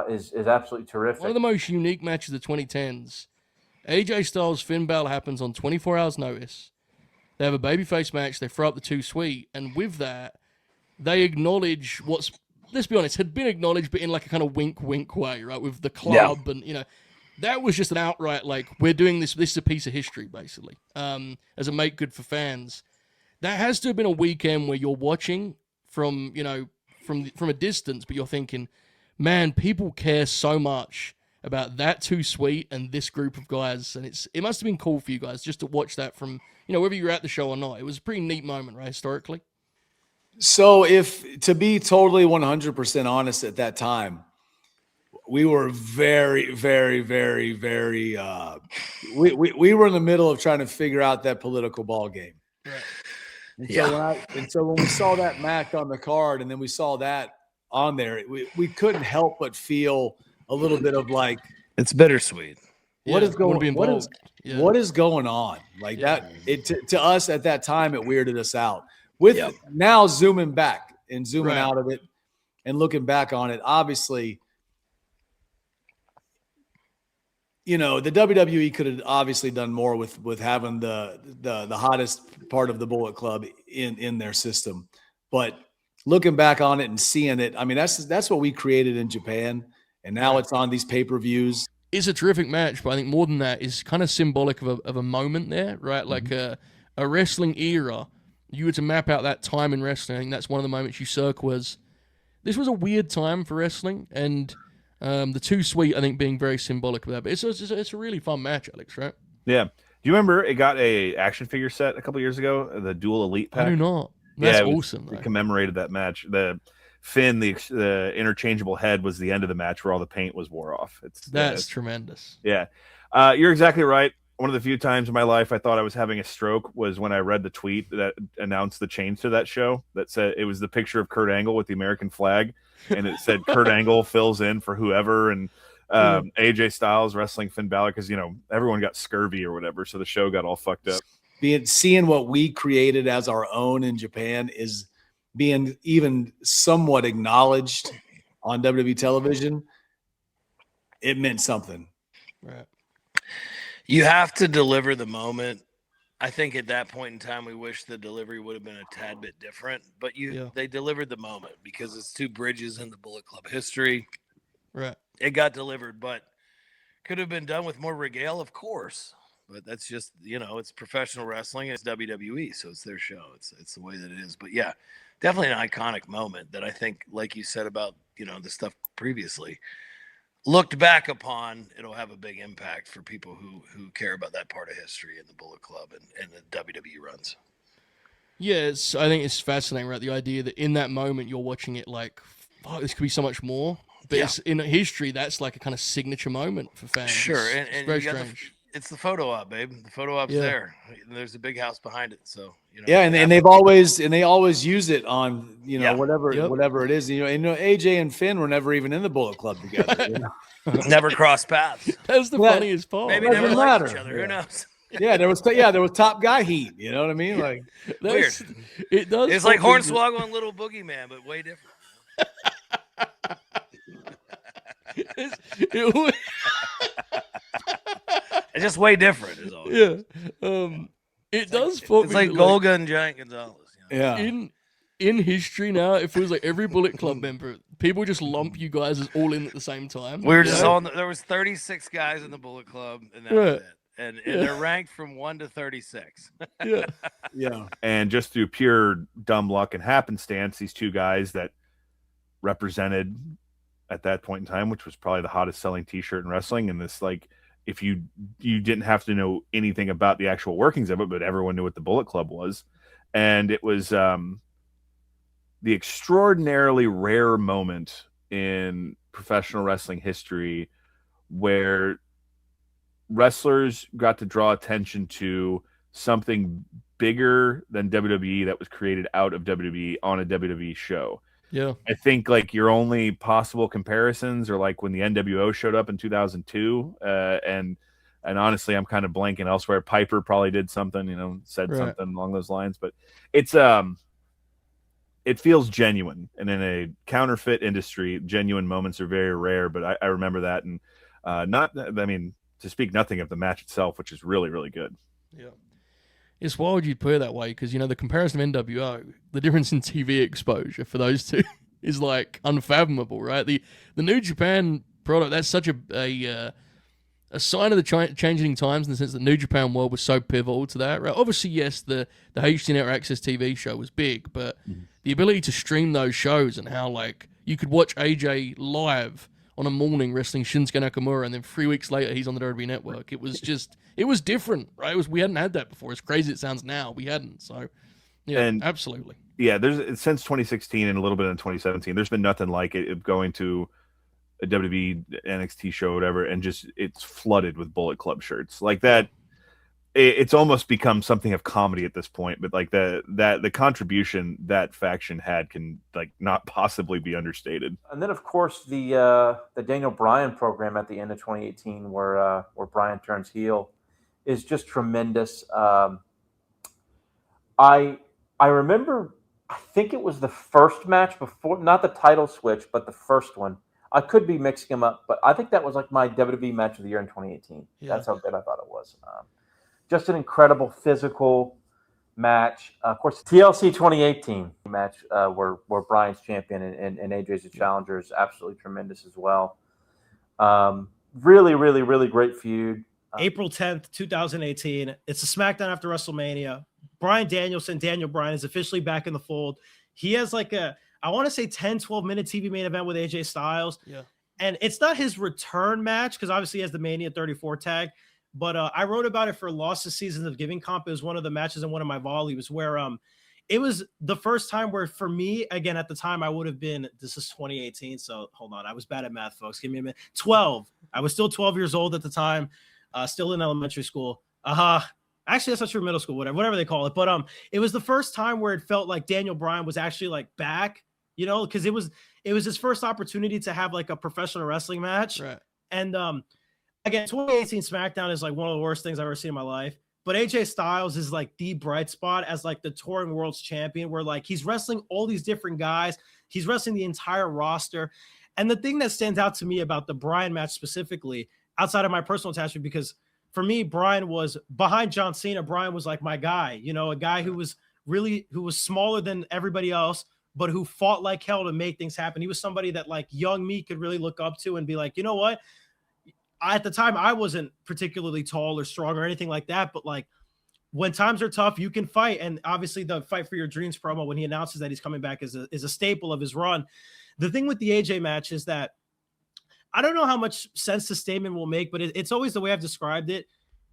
D: Is absolutely terrific.
A: One of the most unique matches of the 2010s. AJ Styles Finn Balor happens on 24 hours notice. They have a babyface match. They throw up the Too Sweet. And with that, they acknowledge what's, let's be honest, had been acknowledged, but in like a kind of wink way, right? With the club and, that was just an outright, like, we're doing this. This is a piece of history, basically, as a make good for fans. That has to have been a weekend where you're watching from a distance, but you're thinking, man, people care so much about that Too Sweet and this group of guys, and it must have been cool for you guys just to watch that from, whether you're at the show or not. It was a pretty neat moment, right, historically?
F: So if, to be totally 100% honest, at that time, we were very, very, very, very, we were in the middle of trying to figure out that political ball game. Right. And so when we saw that match on the card, and then we saw that on there, we couldn't help but feel a little bit of like,
C: it's bittersweet.
F: What is going on? Like that, to us at that time, it weirded us out. Now zooming back and zooming out of it and looking back on it, obviously, the WWE could have obviously done more with having the hottest part of the Bullet Club in their system. But looking back on it and seeing it, I mean, that's what we created in Japan, and now it's on these pay-per-views.
A: It's a terrific match, but I think more than that is kind of symbolic of a moment there, right? Like a wrestling era. You were to map out that time in wrestling. I think that's one of the moments you circle as this was a weird time for wrestling, and the Too Sweet, I think, being very symbolic of that. But it's a really fun match, Alex, right?
B: Yeah. Do you remember it got a action figure set a couple years ago, the Dual Elite pack?
A: I do not. That's awesome.
B: It commemorated that match. The Finn, the interchangeable head was the end of the match where all the paint was wore off. It's
A: tremendous.
B: Yeah. You're exactly right. one of the few times in my life I thought I was having a stroke was when I read the tweet that announced the change to that show that said it was the picture of Kurt Angle with the American flag, and it said Kurt Angle fills in for whoever, and AJ Styles wrestling Finn Balor because, you know, everyone got scurvy or whatever, so the show got all fucked up.
F: Seeing what we created as our own in Japan is being even somewhat acknowledged on WWE television. It meant something.
A: Right.
C: You have to deliver the moment. I think at that point in time, we wish the delivery would have been a tad bit different, but they delivered the moment because it's two bridges in the Bullet Club history.
A: Right.
C: It got delivered, but could have been done with more regale, of course. But that's just, you know, it's professional wrestling. It's WWE, so it's their show. It's the way that it is. But yeah, definitely an iconic moment that I think, like you said about, you know, the stuff previously, looked back upon, it'll have a big impact for people who care about that part of history in the Bullet Club and the WWE runs.
A: Yeah, I think it's fascinating, right? The idea that in that moment you're watching it like, oh, this could be so much more. But it's, in history, that's like a kind of signature moment for fans.
C: Sure,
A: it's
C: and
A: very
C: you got
A: strange.
C: it's the photo op, babe. The photo op's there. There's a big house behind it, so you know.
F: Yeah, and they always use it on, you know, whatever it is. You know, AJ and Finn were never even in the Bullet Club together. You know?
C: Never crossed paths.
A: That's the funniest part.
C: Maybe never liked each other. Who knows?
F: Yeah, there was top guy heat. You know what I mean? Like
C: weird.
A: It does.
C: It's like Hornswoggle and Little Boogeyman, but way different. It's just way different, is all.
A: Yeah. It does.
C: It's like Golga and Giant Gonzalez. You know?
F: Yeah.
A: In history now, it feels like every Bullet Club member, people just lump you guys as all in at the same time.
C: We were just on. There was 36 guys in the Bullet Club, and that was it. And they're ranked from 1 to 36.
A: Yeah.
F: Yeah.
B: And just through pure dumb luck and happenstance, these two guys that represented at that point in time, which was probably the hottest selling t-shirt in wrestling, and this, like, if you didn't have to know anything about the actual workings of it, but everyone knew what the Bullet Club was. And it was the extraordinarily rare moment in professional wrestling history where wrestlers got to draw attention to something bigger than WWE that was created out of WWE on a WWE show.
A: Yeah.
B: I think like your only possible comparisons are like when the NWO showed up in 2002. And honestly, I'm kind of blanking elsewhere. Piper probably did something, you know, said something along those lines, but it's, it feels genuine, and in a counterfeit industry, genuine moments are very rare, but I remember that. And to speak nothing of the match itself, which is really, really good.
A: Yeah. It's wild you'd put it that way because, you know, the comparison of NWO, the difference in TV exposure for those two is like unfathomable, right? The New Japan product, that's such a sign of the changing times in the sense that New Japan World was so pivotal to that, right? Obviously, yes, the HD Network Access TV show was big, but the ability to stream those shows and how, like, you could watch AJ live on a morning wrestling Shinsuke Nakamura, and then 3 weeks later he's on the WWE Network. It was just, it was different, right? We hadn't had that before. As crazy as it sounds now, we hadn't. So, yeah, and absolutely.
B: Yeah, since 2016 and a little bit in 2017, there's been nothing like it going to a WWE NXT show or whatever, and just it's flooded with Bullet Club shirts like that. It's almost become something of comedy at this point, but like the contribution that faction had can like not possibly be understated.
D: And then of course the Daniel Bryan program at the end of 2018 where Bryan turns heel is just tremendous. I remember, I think it was the first match before, not the title switch, but the first one. I could be mixing them up, but I think that was like my WWE match of the year in 2018. Yeah. That's how good I thought it was. Just an incredible physical match. Of course, TLC 2018 match where Bryan's champion and AJ's the challenger is absolutely tremendous as well. Really, really, really great feud.
E: April 10th, 2018. It's a SmackDown after WrestleMania. Bryan Danielson, Daniel Bryan, is officially back in the fold. He has like I want to say 10, 12-minute TV main event with AJ Styles.
A: Yeah. And
E: it's not his return match because obviously he has the Mania 34 tag. But I wrote about it for Lost to Seasons of Giving Comp. It was one of the matches in one of my volumes where it was the first time where for me, again, at the time I would have been, this is 2018. So hold on. I was bad at math, folks. Give me a minute. 12. I was still 12 years old at the time, still in elementary school. Actually, that's not true. Middle school, whatever they call it. But it was the first time where it felt like Daniel Bryan was actually like back, you know, because it was his first opportunity to have like a professional wrestling match.
A: Right.
E: And again, 2018 SmackDown is like one of the worst things I've ever seen in my life. But AJ Styles is like the bright spot as like the touring world's champion, where like he's wrestling all these different guys. He's wrestling the entire roster. And the thing that stands out to me about the Bryan match specifically, outside of my personal attachment, because for me, Bryan was behind John Cena. Bryan was like my guy, you know, a guy who was smaller than everybody else, but who fought like hell to make things happen. He was somebody that like young me could really look up to and be like, you know what? At the time, I wasn't particularly tall or strong or anything like that, but like when times are tough, you can fight. And obviously the Fight for Your Dreams promo, when he announces that he's coming back, is a staple of his run. The thing with the AJ match is that I don't know how much sense the statement will make, but it's always the way I've described it.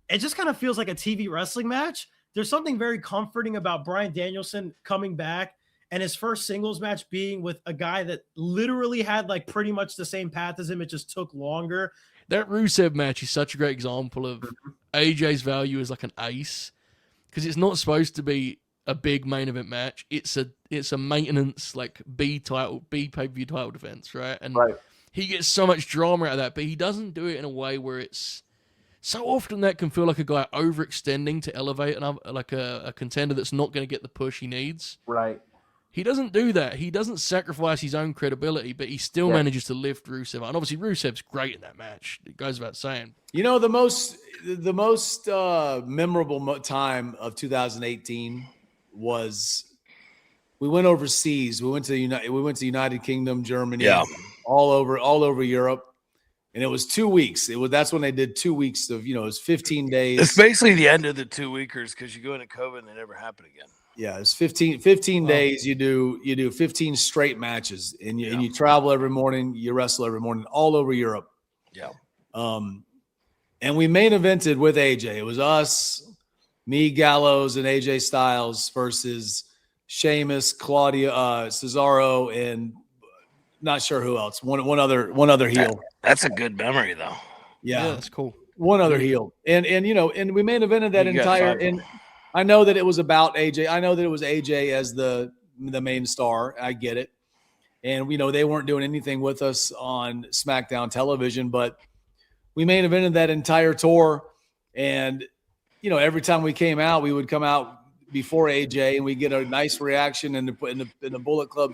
E: It just kind of feels like a TV wrestling match. There's something very comforting about Bryan Danielson coming back and his first singles match being with a guy that literally had like pretty much the same path as him. It just took longer.
A: That Rusev match is such a great example of AJ's value as like an ace, because it's not supposed to be a big main event match. It's a maintenance like B pay-per-view title defense, right? And he gets so much drama out of that, but he doesn't do it in a way where it's so often that can feel like a guy overextending to elevate a contender that's not going to get the push he needs.
D: Right.
A: He doesn't do that. He doesn't sacrifice his own credibility, but he still manages to lift Rusev. And obviously Rusev's great in that match. It goes without saying.
F: You know, the most memorable time of 2018 was we went overseas. We went to United Kingdom, Germany, all over Europe. And it was 2 weeks. That's when they did 2 weeks of, it was 15 days.
C: It's basically the end of the 2 weekers because you go into COVID and they never happen again.
F: Yeah, it's 15 days. You do 15 straight matches, and you travel every morning. You wrestle every morning all over Europe.
C: Yeah.
F: And we main evented with AJ. It was us, me, Gallows, and AJ Styles versus Sheamus, Claudia, Cesaro, and not sure who else. One other heel.
C: That's a good memory, though.
F: Yeah,
A: that's cool.
F: One other heel, and we main evented that entire. And I know that it was about AJ. I know that it was AJ as the main star. I get it. And they weren't doing anything with us on SmackDown television, but we main evented that entire tour. And every time we came out, we would come out before AJ, and we get a nice reaction. And the Bullet Club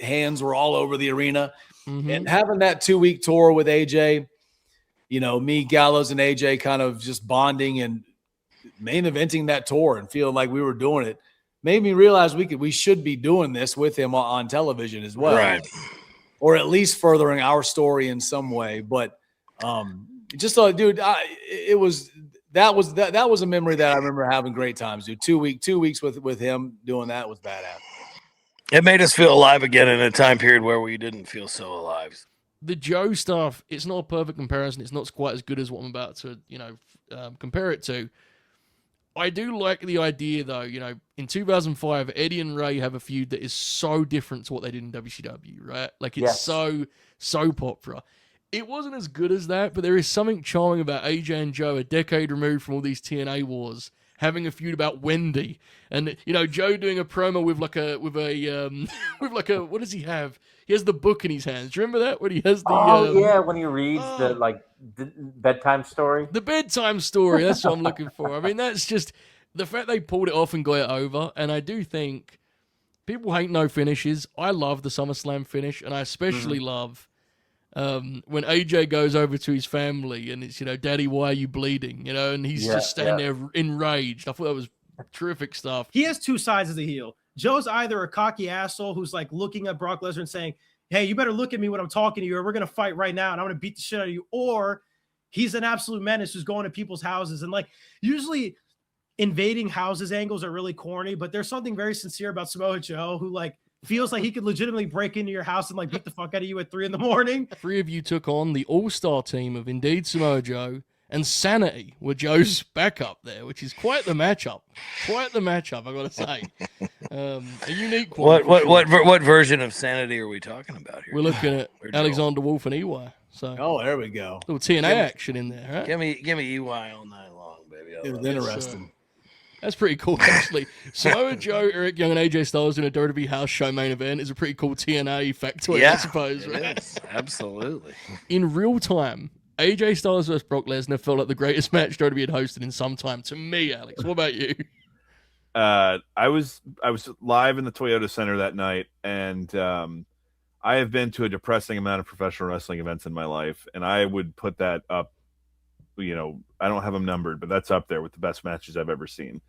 F: hands were all over the arena. Mm-hmm. And having that 2-week tour with AJ, me, Gallows, and AJ kind of just bonding and main eventing that tour and feeling like we were doing it made me realize we should be doing this with him on television as well,
C: right?
F: Or at least furthering our story in some way. But just thought, dude, that was a memory that I remember having great times. Dude, 2 weeks with him doing that was badass.
C: It made us feel alive again in a time period where we didn't feel so alive.
A: The Joe stuff, it's not a perfect comparison. It's not quite as good as what I'm about to, compare it to. I do like the idea, though, in 2005, Eddie and Ray have a feud that is so different to what they did in WCW, right? Like, it's so popular. It wasn't as good as that, but there is something charming about AJ and Joe, a decade removed from all these TNA wars, having a feud about Wendy. And, Joe doing a promo with what does he have? He has the book in his hands. Do you remember that? When he has the
D: when he reads the bedtime story.
A: The bedtime story, that's what I'm looking for. I mean, that's just the fact they pulled it off and got it over. And I do think people hate no finishes. I love the SummerSlam finish, and I especially love when AJ goes over to his family and it's, Daddy, why are you bleeding? And he's just standing there enraged. I thought that was terrific stuff.
E: He has two sides of the heel. Joe's either a cocky asshole who's like looking at Brock Lesnar and saying, hey, you better look at me when I'm talking to you, or we're going to fight right now and I'm going to beat the shit out of you. Or he's an absolute menace who's going to people's houses. And like, usually invading houses angles are really corny, but there's something very sincere about Samoa Joe, who like feels like he could legitimately break into your house and like beat the fuck out of you at 3 a.m.
A: 3 of you took on the all-star team of Indeed Samoa Joe and Sanity were Joe's backup there, which is quite the matchup. Quite the matchup, I got to say. A unique one.
C: What version of Sanity are we talking about here?
A: We're looking at Alexander Wolf and EY. So,
F: there we go.
A: Little TNA action in there, right?
C: Give me EY all night long, baby.
F: It was interesting.
A: That's pretty cool, actually. Samoa Joe, Eric Young, and AJ Styles in a WWE house show main event is a pretty cool TNA factoid, I suppose. Right?
C: Is. Absolutely.
A: In real time, AJ Styles versus Brock Lesnar felt like the greatest match WWE had hosted in some time to me, Alex. What about you?
B: I was live in the Toyota Center that night, and I have been to a depressing amount of professional wrestling events in my life, and I would put that up. You know, I don't have them numbered, but that's up there with the best matches I've ever seen.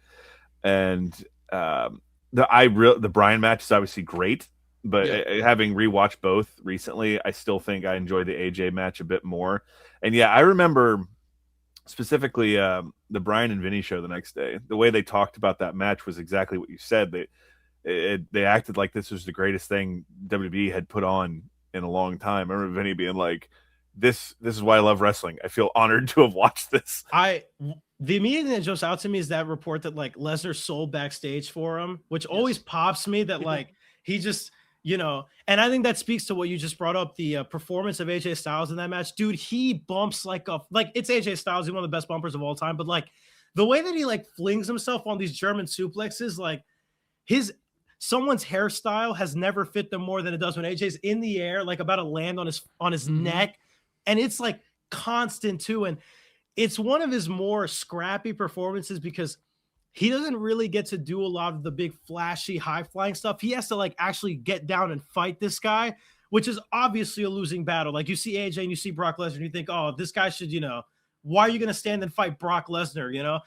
B: And the Bryan match is obviously great, but having rewatched both recently, I still think I enjoy the AJ match a bit more. And I remember specifically the Bryan and Vinny show the next day. The way they talked about that match was exactly what you said. They acted like this was the greatest thing WWE had put on in a long time. I remember Vinny being like, This is why I love wrestling. I feel honored to have watched this.
E: The immediate thing that jumps out to me is that report that like Lesnar sold backstage for him, which always pops me that like he just, and I think that speaks to what you just brought up, the performance of AJ Styles in that match. Dude, he bumps like it's AJ Styles. He's one of the best bumpers of all time. But like the way that he like flings himself on these German suplexes, like someone's hairstyle has never fit them more than it does when AJ's in the air, like about to land on his neck. And it's like constant too. And it's one of his more scrappy performances because he doesn't really get to do a lot of the big flashy high flying stuff. He has to like actually get down and fight this guy, which is obviously a losing battle. Like you see AJ and you see Brock Lesnar and you think, oh, this guy should, why are you going to stand and fight Brock Lesnar,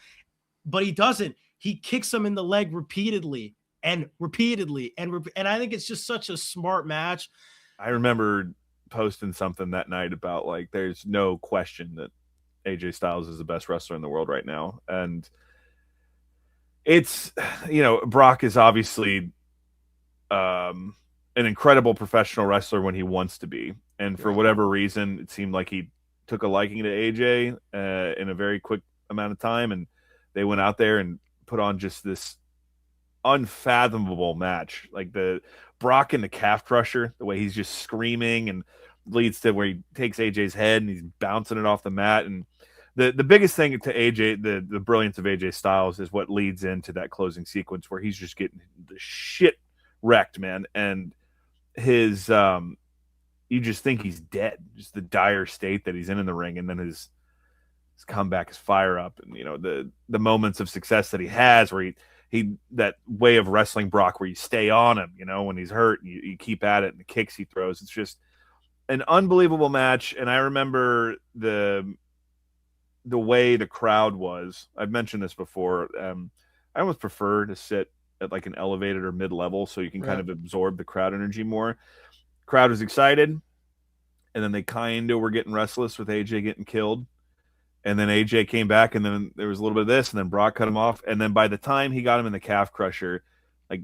E: But he doesn't. He kicks him in the leg repeatedly. And I think it's just such a smart match.
B: I remember posting something that night about like there's no question that AJ Styles is the best wrestler in the world right now, and it's Brock is obviously an incredible professional wrestler when he wants to be, and for whatever reason it seemed like he took a liking to AJ in a very quick amount of time, and they went out there and put on just this unfathomable match. Like the Brock and the calf crusher, the way he's just screaming and leads to where he takes AJ's head and he's bouncing it off the mat. And the biggest thing to AJ, the brilliance of AJ Styles is what leads into that closing sequence where he's just getting the shit wrecked, man. And his, you just think he's dead, just the dire state that he's in the ring. And then his comeback is fire up. And, the moments of success that he has where he that way of wrestling Brock where you stay on him, when he's hurt and you keep at it, and the kicks he throws. It's just an unbelievable match. And I remember the way the crowd was. I've mentioned this before. I almost prefer to sit at like an elevated or mid-level so you can kind of absorb the crowd energy more. Crowd was excited, and then they kind of were getting restless with AJ getting killed. And then AJ came back, and then there was a little bit of this, and then Brock cut him off. And then by the time he got him in the calf crusher, like,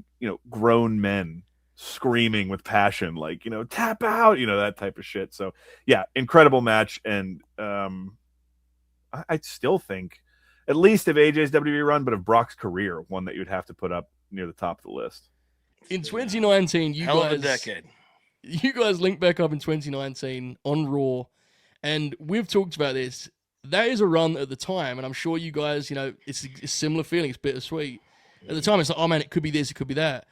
B: grown men screaming with passion, like, tap out, that type of shit. So, yeah, incredible match. And I still think, at least of AJ's WWE run, but of Brock's career, one that you'd have to put up near the top of the list.
A: In 2019,
C: hell of a decade.
A: You guys linked back up in 2019 on Raw, and we've talked about this. That is a run at the time, and I'm sure you guys, it's a similar feeling. It's bittersweet. At the time, it's like, oh man, it could be this, it could be that.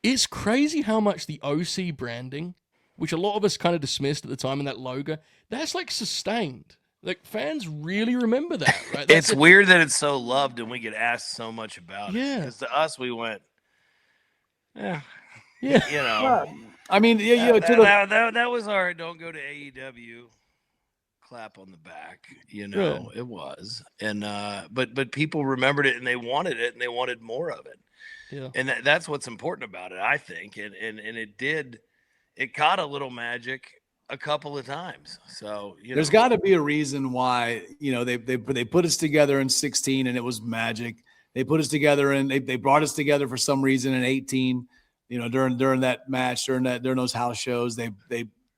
A: It's crazy how much the OC branding, which a lot of us kind of dismissed at the time, and that logo, that's like sustained. Like fans really remember that, right?
C: It's weird that it's so loved, and we get asked so much about it.
A: Yeah,
C: because to us, we went,
A: yeah.
F: I mean,
C: that was our don't go to AEW. Clap on the back, It was, and but people remembered it, and they wanted it, and they wanted more of it.
A: Yeah,
C: and that's what's important about it, I think. And it caught a little magic a couple of times. So
F: there's got to be a reason why they put us together in 16 and it was magic. They put us together and they brought us together for some reason in 18. During that match, during those house shows, they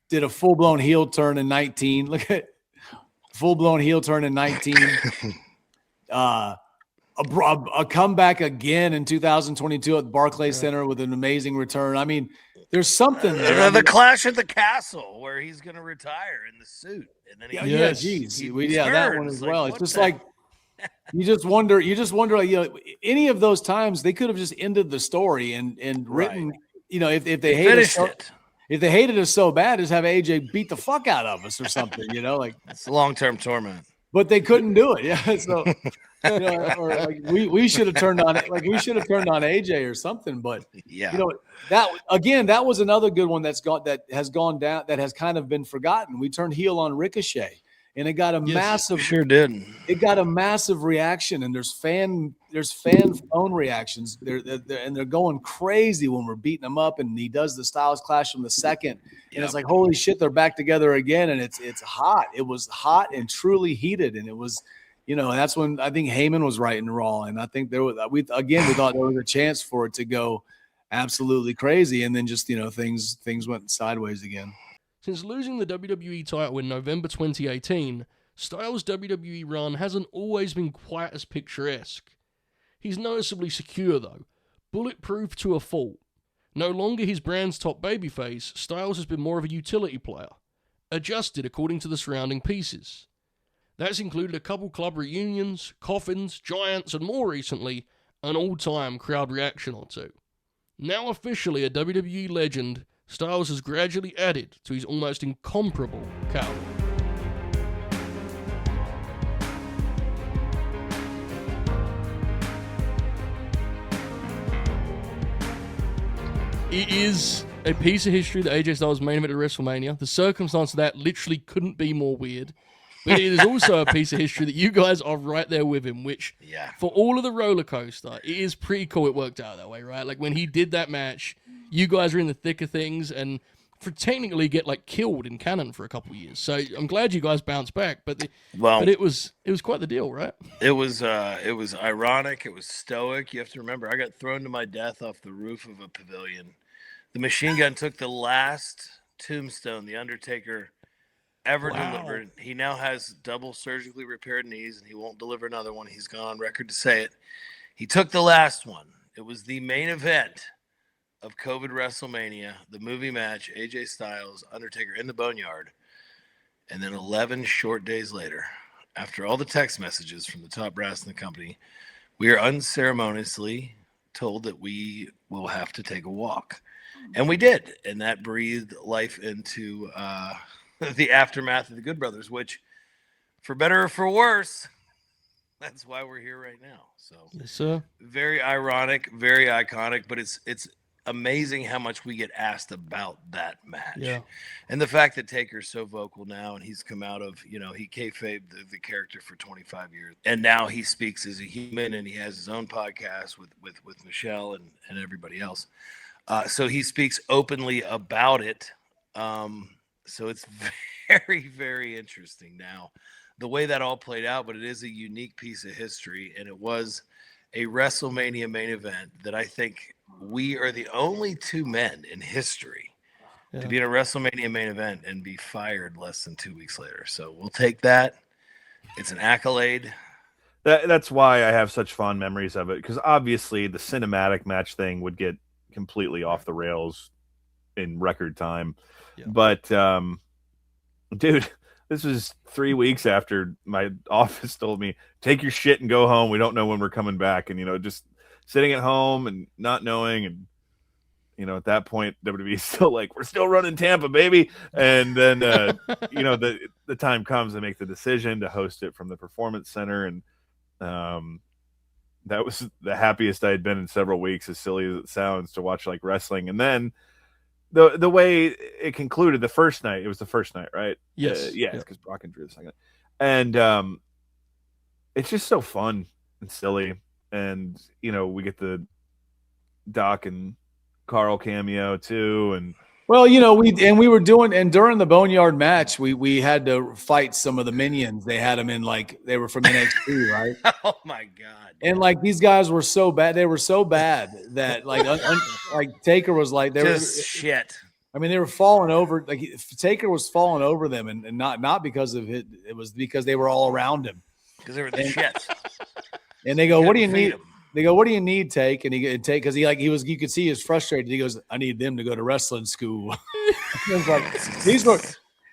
F: did a full blown heel turn in 19. Look at. Full-blown heel turn in 19. A comeback again in 2022 at the Barclays Center with an amazing return. I mean, there's something there.
C: The Clash at the Castle where he's going to retire in the suit. And then
F: that one as well. It's just like you just wonder, like, you know, any of those times they could have just ended the story and written,
C: Right.
F: you know, if they hated us,
C: Finished it.
F: if they hated us so bad, just have AJ beat the fuck out of us or something, you know, like.
C: It's long-term torment.
F: But they couldn't do it. Yeah, so you know, or like we should have turned on AJ or something. But
C: Yeah.
F: you know, that was another good one that has gone down, that has kind of been forgotten. We turned heel on Ricochet, and it got a massive,
C: Sure did.
F: it got a massive reaction, and there's fan phone reactions. They're going crazy when we're beating them up, and he does the Styles Clash from the second, and it's like, holy shit, they're back together again, and it's hot. It was hot and truly heated, and it was, you know, that's when I think Heyman was right and Raw, and I think we thought there was a chance for it to go absolutely crazy, and then just, you know, things went sideways again.
A: Since losing the WWE title in November 2018, Styles' WWE run hasn't always been quite as picturesque. He's noticeably secure though, bulletproof to a fault. No longer his brand's top babyface, Styles has been more of a utility player, adjusted according to the surrounding pieces. That's included a couple club reunions, coffins, giants, and more recently, an all-time crowd reaction or two. Now officially a WWE legend, Styles has gradually added to his almost incomparable caliber. It is a piece of history that AJ Styles main event at WrestleMania. The circumstance of that literally couldn't be more weird. But it is also a piece of history that you guys are right there with him, which, for all of the roller coaster, it is pretty cool it worked out that way, right? Like, when he did that match, you guys are in the thick of things, and for technically get, like, killed in canon for a couple of years. So I'm glad you guys bounced back, but it was quite the deal, right?
C: It was ironic. It was stoic. You have to remember, I got thrown to my death off the roof of a pavilion. The machine gun took the last tombstone the Undertaker ever delivered. He now has double surgically repaired knees, and he won't deliver another one. He's gone on record to say it. He took the last one. It was the main event of COVID WrestleMania, the movie match, AJ Styles, Undertaker in the Boneyard. And then 11 short days later, after all the text messages from the top brass in the company, we are unceremoniously told that we will have to take a walk. And we did. And that breathed life into the aftermath of the Good Brothers, which, for better or for worse, that's why we're here right now. So,
A: yes, sir.
C: Very ironic, very iconic, but it's amazing how much we get asked about that match.
A: Yeah.
C: And the fact that Taker's so vocal now, and he's come out of, you know, he kayfabed the character for 25 years. And now he speaks as a human, and he has his own podcast with Michelle and everybody else. So he speaks openly about it. So it's very, very interesting now, the way that all played out, but it is a unique piece of history, and it was a WrestleMania main event that I think we are the only two men in history to be in a WrestleMania main event and be fired less than 2 weeks later. So we'll take that. It's an accolade.
B: That's why I have such fond memories of it, because obviously the cinematic match thing would get completely off the rails in record time. Yeah. But dude, this was 3 weeks after my office told me, take your shit and go home. We don't know when we're coming back. And, you know, just sitting at home and not knowing. And, you know, at that point, WWE is still like, we're still running Tampa, baby. And then, you know, the time comes to make the decision to host it from the Performance Center. And that was the happiest I had been in several weeks, as silly as it sounds, to watch like wrestling. And then the way it concluded, it was the first night, right?
A: Yes.
B: Because Brock and Drew the second. And it's just so fun and silly. And, you know, we get the Doc and Carl cameo too. And
F: well, you know, we were doing, and during the Boneyard match, we had to fight some of the minions. They had them in, like, they were from NXT, right?
C: Oh my God.
F: And like, these guys were so bad. They were so bad that like, like Taker was like, they
C: just
F: were
C: shit.
F: I mean, they were falling over. Like, Taker was falling over them, and not because of it. It was because they were all around him.
C: Because they were the shit.
F: And they go, "What do you need?" They go, "What do you need, Take?" And he take, because you could see he was frustrated. He goes, "I need them to go to wrestling school." Like, these were.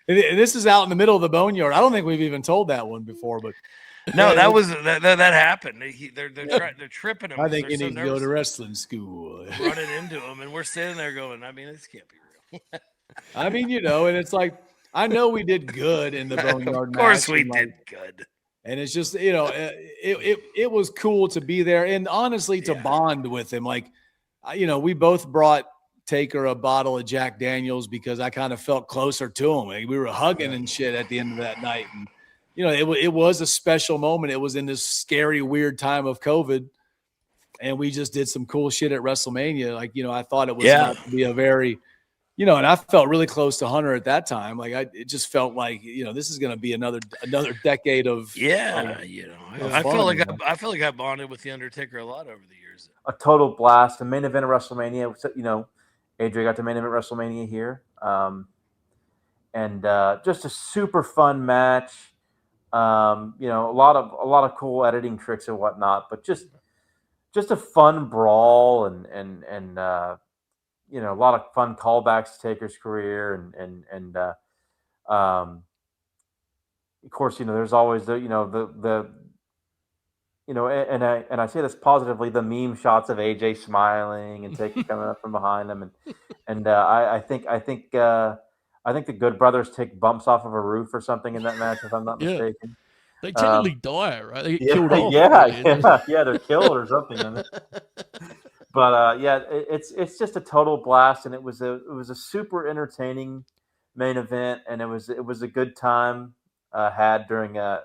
F: This is out in the middle of the Boneyard. I don't think we've even told that one before, but
C: No, that happened. They're tripping him.
F: I think
C: They're
F: you
C: so
F: need to go
C: nervous,
F: to wrestling school.
C: running into him, and we're sitting there going, I mean, this can't be real.
F: I mean, and it's like, I know we did good in the Boneyard
C: Of course
F: match.
C: we
F: and,
C: did good.
F: And it's just, it was cool to be there and honestly to bond with him. Like, we both brought Taker a bottle of Jack Daniels because I kind of felt closer to him. Like, we were hugging and shit at the end of that night. And, it was a special moment. It was in this scary, weird time of COVID. And we just did some cool shit at WrestleMania. Like, I thought it was about to be a very, and I felt really close to Hunter at that time. Like, it just felt like, this is going to be another decade of
C: I feel like I bonded with the Undertaker a lot over the years.
D: A total blast. The main event of WrestleMania. AJ got the main event WrestleMania here, and just a super fun match. A lot of cool editing tricks and whatnot, but just a fun brawl and a lot of fun callbacks to Taker's career and of course, there's always and I say this positively, the meme shots of AJ smiling and Taker coming up from behind him, and I think the Good Brothers take bumps off of a roof or something in that match, if I'm not mistaken.
A: They technically die, right? They get killed off.
D: Yeah, they're killed or something. But it's just a total blast, and it was a super entertaining main event, and it was a good time had during a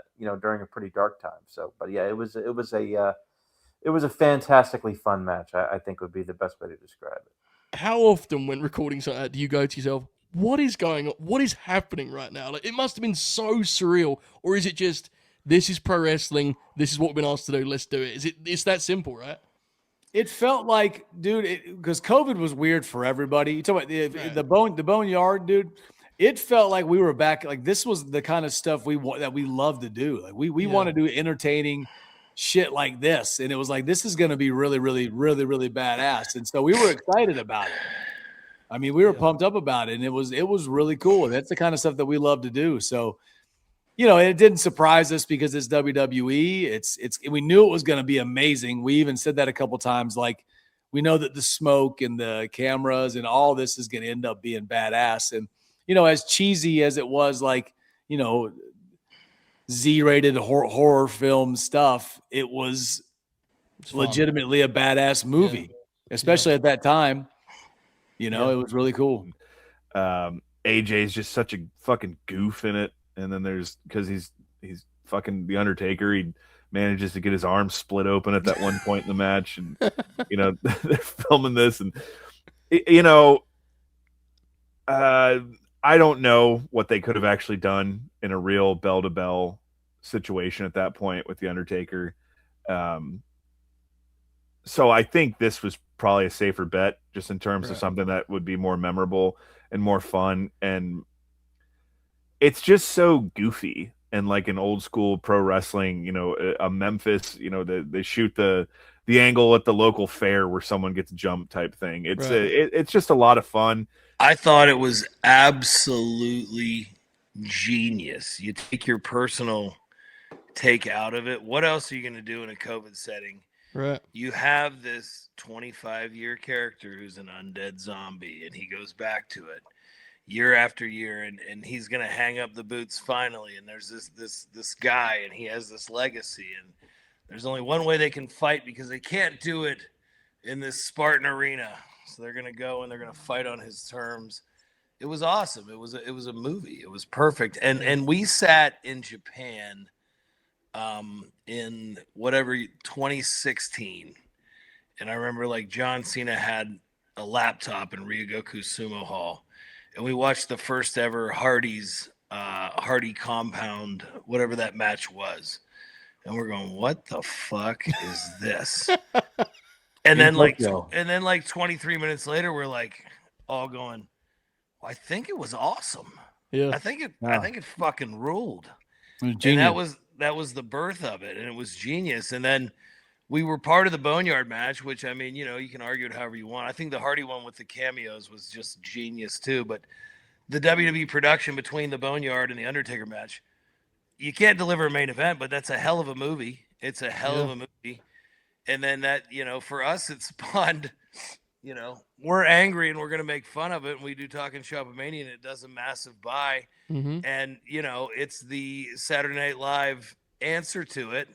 D: pretty dark time. So, but yeah, it was a fantastically fun match. I think would be the best way to describe it.
A: How often, when recording something like that, do you go to yourself, what is going on? What is happening right now? Like, it must have been so surreal, or is it just, this is pro wrestling, this is what we've been asked to do, let's do it? It's that simple, right?
F: It felt like, dude, because COVID was weird for everybody. You talk about the Boneyard, dude. It felt like we were back. Like, this was the kind of stuff that we love to do. Like, we want to do entertaining shit like this, and it was like, this is going to be really, really, really, really badass. And so we were excited about it. I mean, we were pumped up about it, and it was really cool. That's the kind of stuff that we love to do. So, it didn't surprise us because it's WWE. We knew it was going to be amazing. We even said that a couple times. Like, we know that the smoke and the cameras and all this is going to end up being badass. And, as cheesy as it was, like, Z-rated horror film stuff, it was legitimately a badass movie, especially at that time. It was really cool.
B: AJ's just such a fucking goof in it. And then because he's fucking the Undertaker, he manages to get his arm split open at that one point in the match, and they're filming this, and I don't know what they could have actually done in a real bell to bell situation at that point with the Undertaker. So I think this was probably a safer bet, just in terms of something that would be more memorable and more fun. And it's just so goofy and like an old school pro wrestling, a Memphis, they shoot the angle at the local fair where someone gets jumped type thing. It's just a lot of fun.
C: I thought it was absolutely genius. You take your personal take out of it. What else are you going to do in a COVID setting?
A: Right.
C: You have this 25-year character who's an undead zombie, and he goes back to it year after year, and he's going to hang up the boots finally, and there's this guy, and he has this legacy, and there's only one way they can fight because they can't do it in this Spartan arena, so they're going to go and they're going to fight on his terms. It was awesome. It was a movie. It was perfect. And we sat in Japan in 2016, and I remember, like, John Cena had a laptop in Ryogoku Sumo Hall, and we watched the first ever Hardy Compound, whatever that match was. And we're going, what the fuck is this? And then 23 minutes later, we're like all going, well, I think it was awesome.
A: Yeah.
C: I think it fucking ruled. And that was the birth of it. And it was genius. And then we were part of the Boneyard match, which, I mean, you can argue it however you want. I think the Hardy one with the cameos was just genius too. But the WWE production between the Boneyard and the Undertaker match, you can't deliver a main event, but that's a hell of a movie. It's a hell of a movie. And then that, for us, it spawned, we're angry and we're going to make fun of it. And we do Talking Shop-A-Mania and it does a massive buy.
A: Mm-hmm.
C: And, it's the Saturday Night Live answer to it.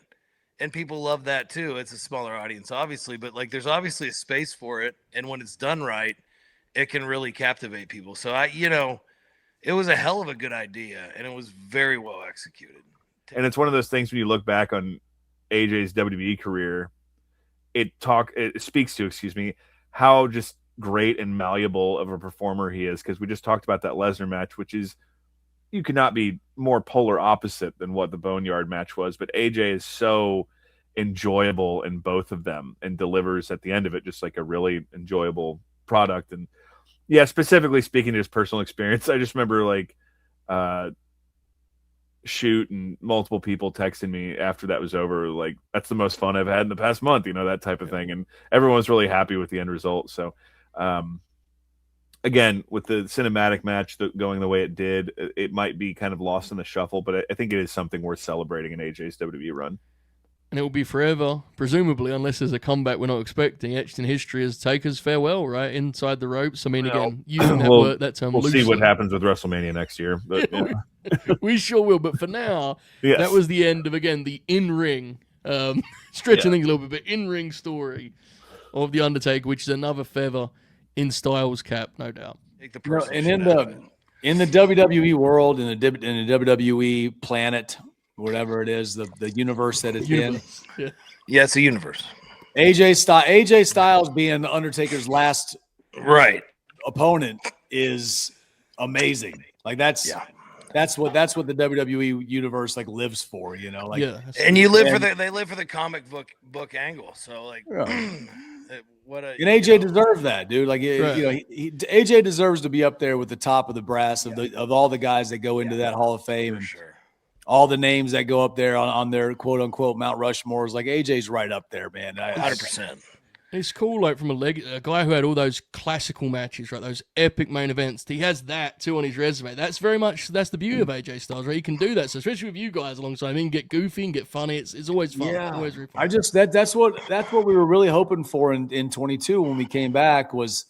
C: And people love that too. It's a smaller audience, obviously, but like there's obviously a space for it. And when it's done right, it can really captivate people. So it was a hell of a good idea and it was very well executed.
B: And it's one of those things when you look back on AJ's WWE career, it speaks to, how just great and malleable of a performer he is. Because we just talked about that Lesnar match, which is, you could not be more polar opposite than what the Boneyard match was. But AJ is so enjoyable in both of them and delivers at the end of it just like a really enjoyable product. And yeah, specifically speaking to his personal experience, I just remember like Shoot and multiple people texting me after that was over, like, that's the most fun I've had in the past month, that type of thing. And everyone's really happy with the end result. So again, with the cinematic match going the way it did, it might be kind of lost in the shuffle, but I think it is something worth celebrating in AJ's WWE run.
A: And it will be forever, presumably, unless there's a comeback we're not expecting, etched in history as Taker's farewell, right? Inside the ropes. I mean, again, using that term
B: we'll
A: loosely.
B: see what happens with WrestleMania next year. But,
A: we sure will. But for now,
B: yes.
A: That was the end of, again, the in-ring, stretching things a little bit, but in-ring story of The Undertaker, which is another feather in Styles' cap, no doubt.
F: And in the WWE world, in the WWE planet, whatever it is, the universe that it's in.
C: Yeah, it's a universe.
F: AJ Styles being the Undertaker's last opponent is amazing. Like that's what the WWE universe like lives for, and
C: they live for the comic book angle. So like
F: and AJ deserves that, dude. Like AJ deserves to be up there with the top of the brass of all the guys that go into that Hall of Fame and all the names that go up there on their quote unquote Mount Rushmores. Like AJ's right up there, man.
C: 100%.
A: It's cool, like from a guy who had all those classical matches, right? Those epic main events. He has that too on his resume. That's the beauty of AJ Styles, right? He can do that. So especially with you guys alongside him, he can get goofy and get funny. It's always fun.
F: Yeah.
A: Always really fun.
F: That's what we were really hoping for in 22 when we came back was,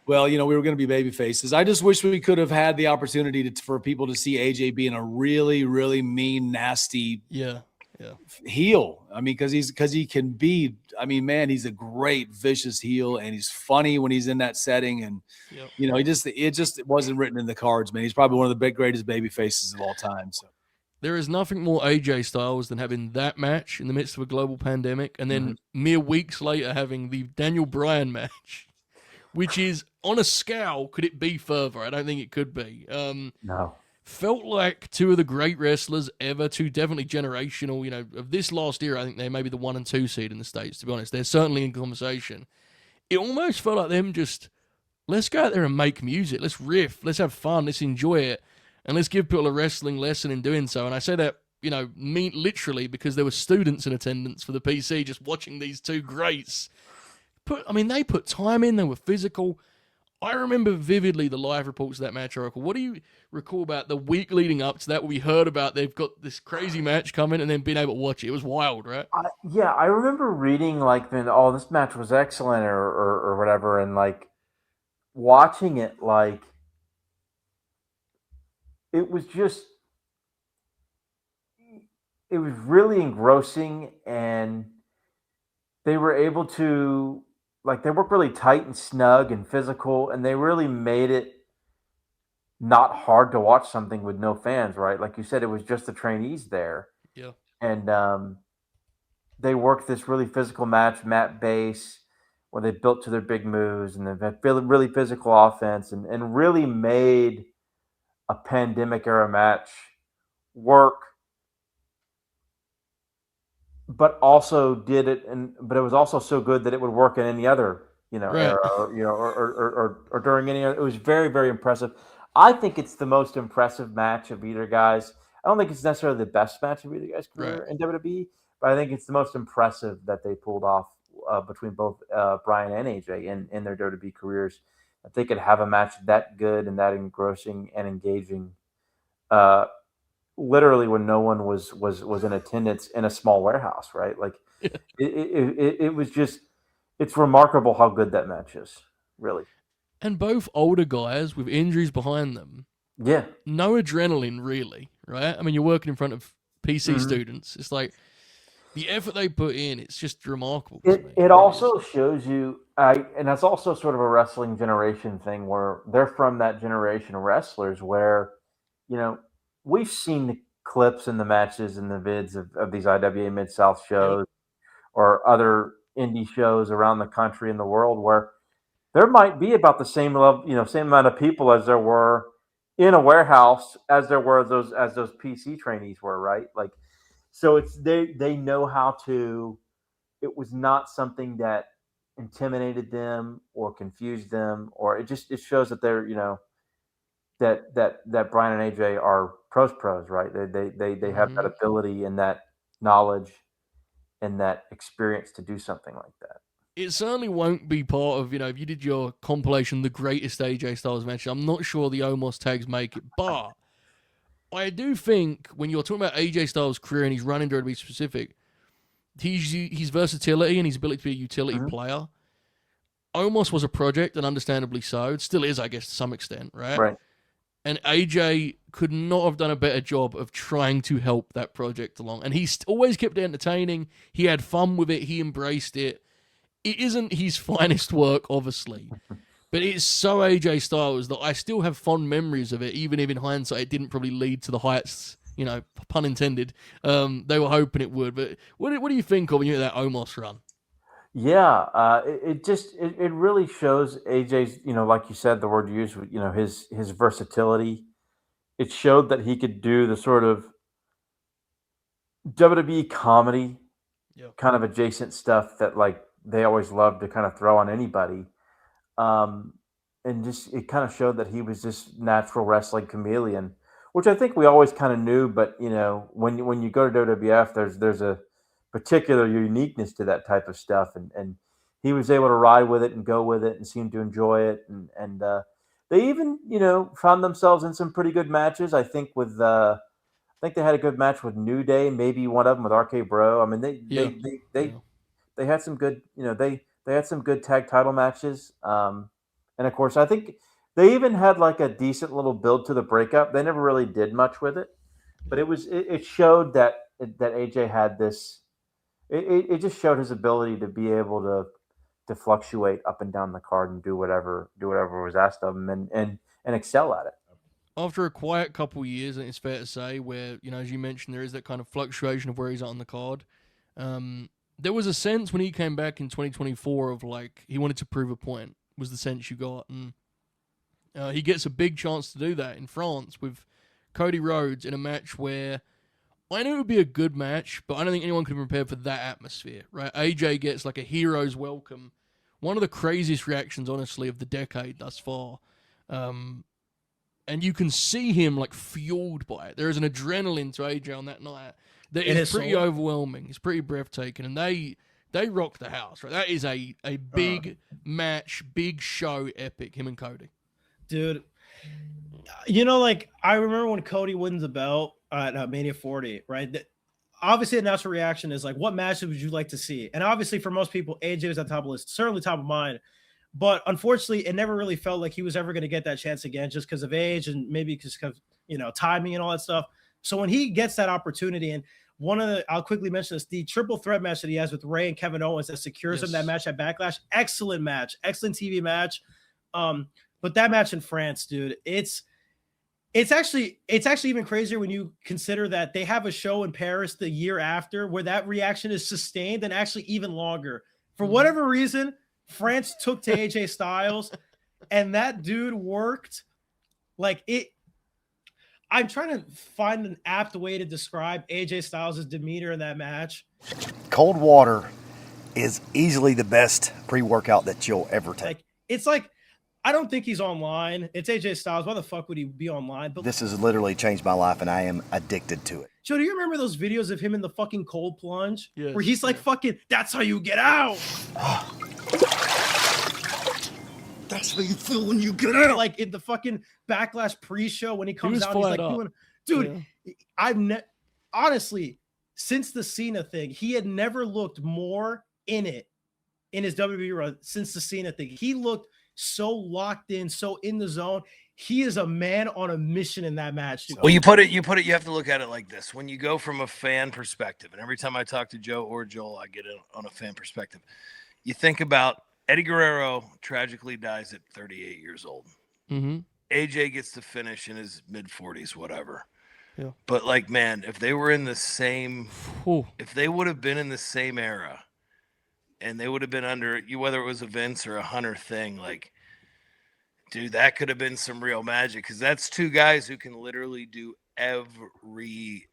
F: well, we were going to be baby faces. I just wish we could have had the opportunity for people to see AJ being a really, really mean, nasty heel. I mean, because he can be. I mean, man, he's a great vicious heel, and he's funny when he's in that setting. And it just wasn't written in the cards, man. He's probably one of the greatest baby faces of all time. So
A: there is nothing more AJ Styles than having that match in the midst of a global pandemic, and then mere weeks later having the Daniel Bryan match, which is on a scale. Could it be further? I don't think it could be.
D: No.
A: Felt like two of the great wrestlers ever, two definitely generational, of this last era. I think they may be the 1 and 2 seed in the States, to be honest. They're certainly in conversation. It almost felt like them just, let's go out there and make music. Let's riff. Let's have fun. Let's enjoy it. And let's give people a wrestling lesson in doing so. And I say that, literally because there were students in attendance for the PC just watching these two greats. They put time in. They were physical. I remember vividly the live reports of that match, Oracle. What do you recall about the week leading up to that? We heard about they've got this crazy match coming and then being able to watch it. It was wild, right?
D: I remember reading this match was excellent or whatever, and like watching it, like it was really engrossing, and they were able to. Like they work really tight and snug and physical, and they really made it not hard to watch something with no fans, right? Like you said, it was just the trainees there.
A: Yeah.
D: And they worked this really physical match, mat base, where they built to their big moves, and they've had really physical offense, and really made a pandemic era match work. But also did it, but it was also so good that it would work in any other, era, or during any other. It was very, very impressive. I think it's the most impressive match of either guys. I don't think it's necessarily the best match of either guys' career in WWE, but I think it's the most impressive that they pulled off between both Bryan and AJ in their WWE careers. That they could have a match that good and that engrossing and engaging literally when no one was in attendance in a small warehouse, right? Like it was just, it's remarkable how good that match is, really.
A: And both older guys with injuries behind them.
D: Yeah.
A: No adrenaline, really, right? I mean, you're working in front of PC students. It's like the effort they put in, it's just remarkable.
D: It also shows you, and that's also sort of a wrestling generation thing where they're from that generation of wrestlers where, you know, we've seen the clips and the matches and the vids of these IWA Mid-South shows or other indie shows around the country and the world where there might be about the same level, you know, same amount of people as there were in a warehouse as there were those PC trainees were, right? Like, so it's they know how to. It was not something that intimidated them or confused them, or it shows that they're, you know, that Bryan and AJ are pros, right? They have that ability and that knowledge and that experience to do something like that.
A: It certainly won't be part of, you know, if you did your compilation, the greatest AJ Styles match, I'm not sure the Omos tags make it, but I do think when you're talking about AJ Styles' career and he's running to be specific, his versatility and his ability to be a utility player, Omos was a project, and understandably so. It still is, I guess, to some extent, right?
D: Right.
A: And AJ could not have done a better job of trying to help that project along. And he always kept it entertaining. He had fun with it. He embraced it. It isn't his finest work, obviously, but it's so AJ Styles that I still have fond memories of it, even if in hindsight it didn't probably lead to the heights, you know, pun intended, they were hoping it would. But what do you think of when you hit that Omos run?
D: Yeah, it really shows AJ's, you know, like you said, the word you used, you know, his versatility. It showed that he could do the sort of WWE comedy kind of adjacent stuff that, like, they always love to kind of throw on anybody. And just, it kind of showed that he was just natural wrestling chameleon, which I think we always kind of knew, but, you know, when you go to WWF, there's a particular uniqueness to that type of stuff. And he was able to ride with it and go with it and seem to enjoy it. And they even, you know, found themselves in some pretty good matches. I think they had a good match with New Day, maybe one of them with RK Bro. I mean, they had some good, you know, they had some good tag title matches. And of course, I think they even had like a decent little build to the breakup. They never really did much with it, but it showed that AJ had this. It just showed his ability to be able to fluctuate up and down the card and do whatever was asked of him and excel at it.
A: After a quiet couple years, and it's fair to say, where, you know, as you mentioned, there is that kind of fluctuation of where he's at on the card. There was a sense when he came back in 2024 of like he wanted to prove a point, was the sense you got. And he gets a big chance to do that in France with Cody Rhodes in a match where I knew it would be a good match, but I don't think anyone could prepare for that atmosphere, right? AJ gets like a hero's welcome. One of the craziest reactions, honestly, of the decade thus far. And you can see him like fueled by it. There is an adrenaline to AJ on that night that is pretty overwhelming. It's pretty breathtaking, and they rock the house, right? That is a big match, big show, epic. Him and Cody,
E: dude. You know, like I remember when Cody wins the belt at Mania 40, right? Obviously, the natural reaction is like, "What matches would you like to see?" And obviously, for most people, AJ was at the top of the list, certainly top of mind. But unfortunately, it never really felt like he was ever going to get that chance again, just because of age and maybe because of, you know, timing and all that stuff. So when he gets that opportunity, and I'll quickly mention this, the triple threat match that he has with Ray and Kevin Owens that secures him that match at Backlash. Excellent match, excellent TV match. But that match in France, dude, it's actually even crazier when you consider that they have a show in Paris the year after where that reaction is sustained and actually even longer. For whatever reason, France took to AJ Styles, and that dude worked like it. I'm trying to find an apt way to describe AJ Styles' demeanor in that match.
G: Cold water is easily the best pre-workout that you'll ever take.
E: Like, it's like, I don't think he's online. It's AJ Styles. Why the fuck would he be online? But
G: this has literally changed my life, and I am addicted to it.
E: Joe, do you remember those videos of him in the fucking cold plunge? Yes, where he's like, fucking, that's how you get out.
G: That's how you feel when you get out.
E: Like in the fucking Backlash pre-show when he comes out, he's like,
A: up.
E: dude, Honestly, since the Cena thing, he had never looked more in it in his WWE run since the Cena thing. He looked so locked in, so in the zone. He is a man on a mission in that match. Dude.
C: Well, you have to look at it like this. When you go from a fan perspective, and every time I talk to Joe or Joel, I get it on a fan perspective. You think about Eddie Guerrero tragically dies at 38 years old.
A: Mm-hmm.
C: AJ gets to finish in his mid-40s, whatever.
A: Yeah.
C: But like, man, if they were in the same, if they would have been in the same era, and they would have been under you, whether it was a Vince or a Hunter thing, like, dude, that could have been some real magic, because that's two guys who can literally do everything,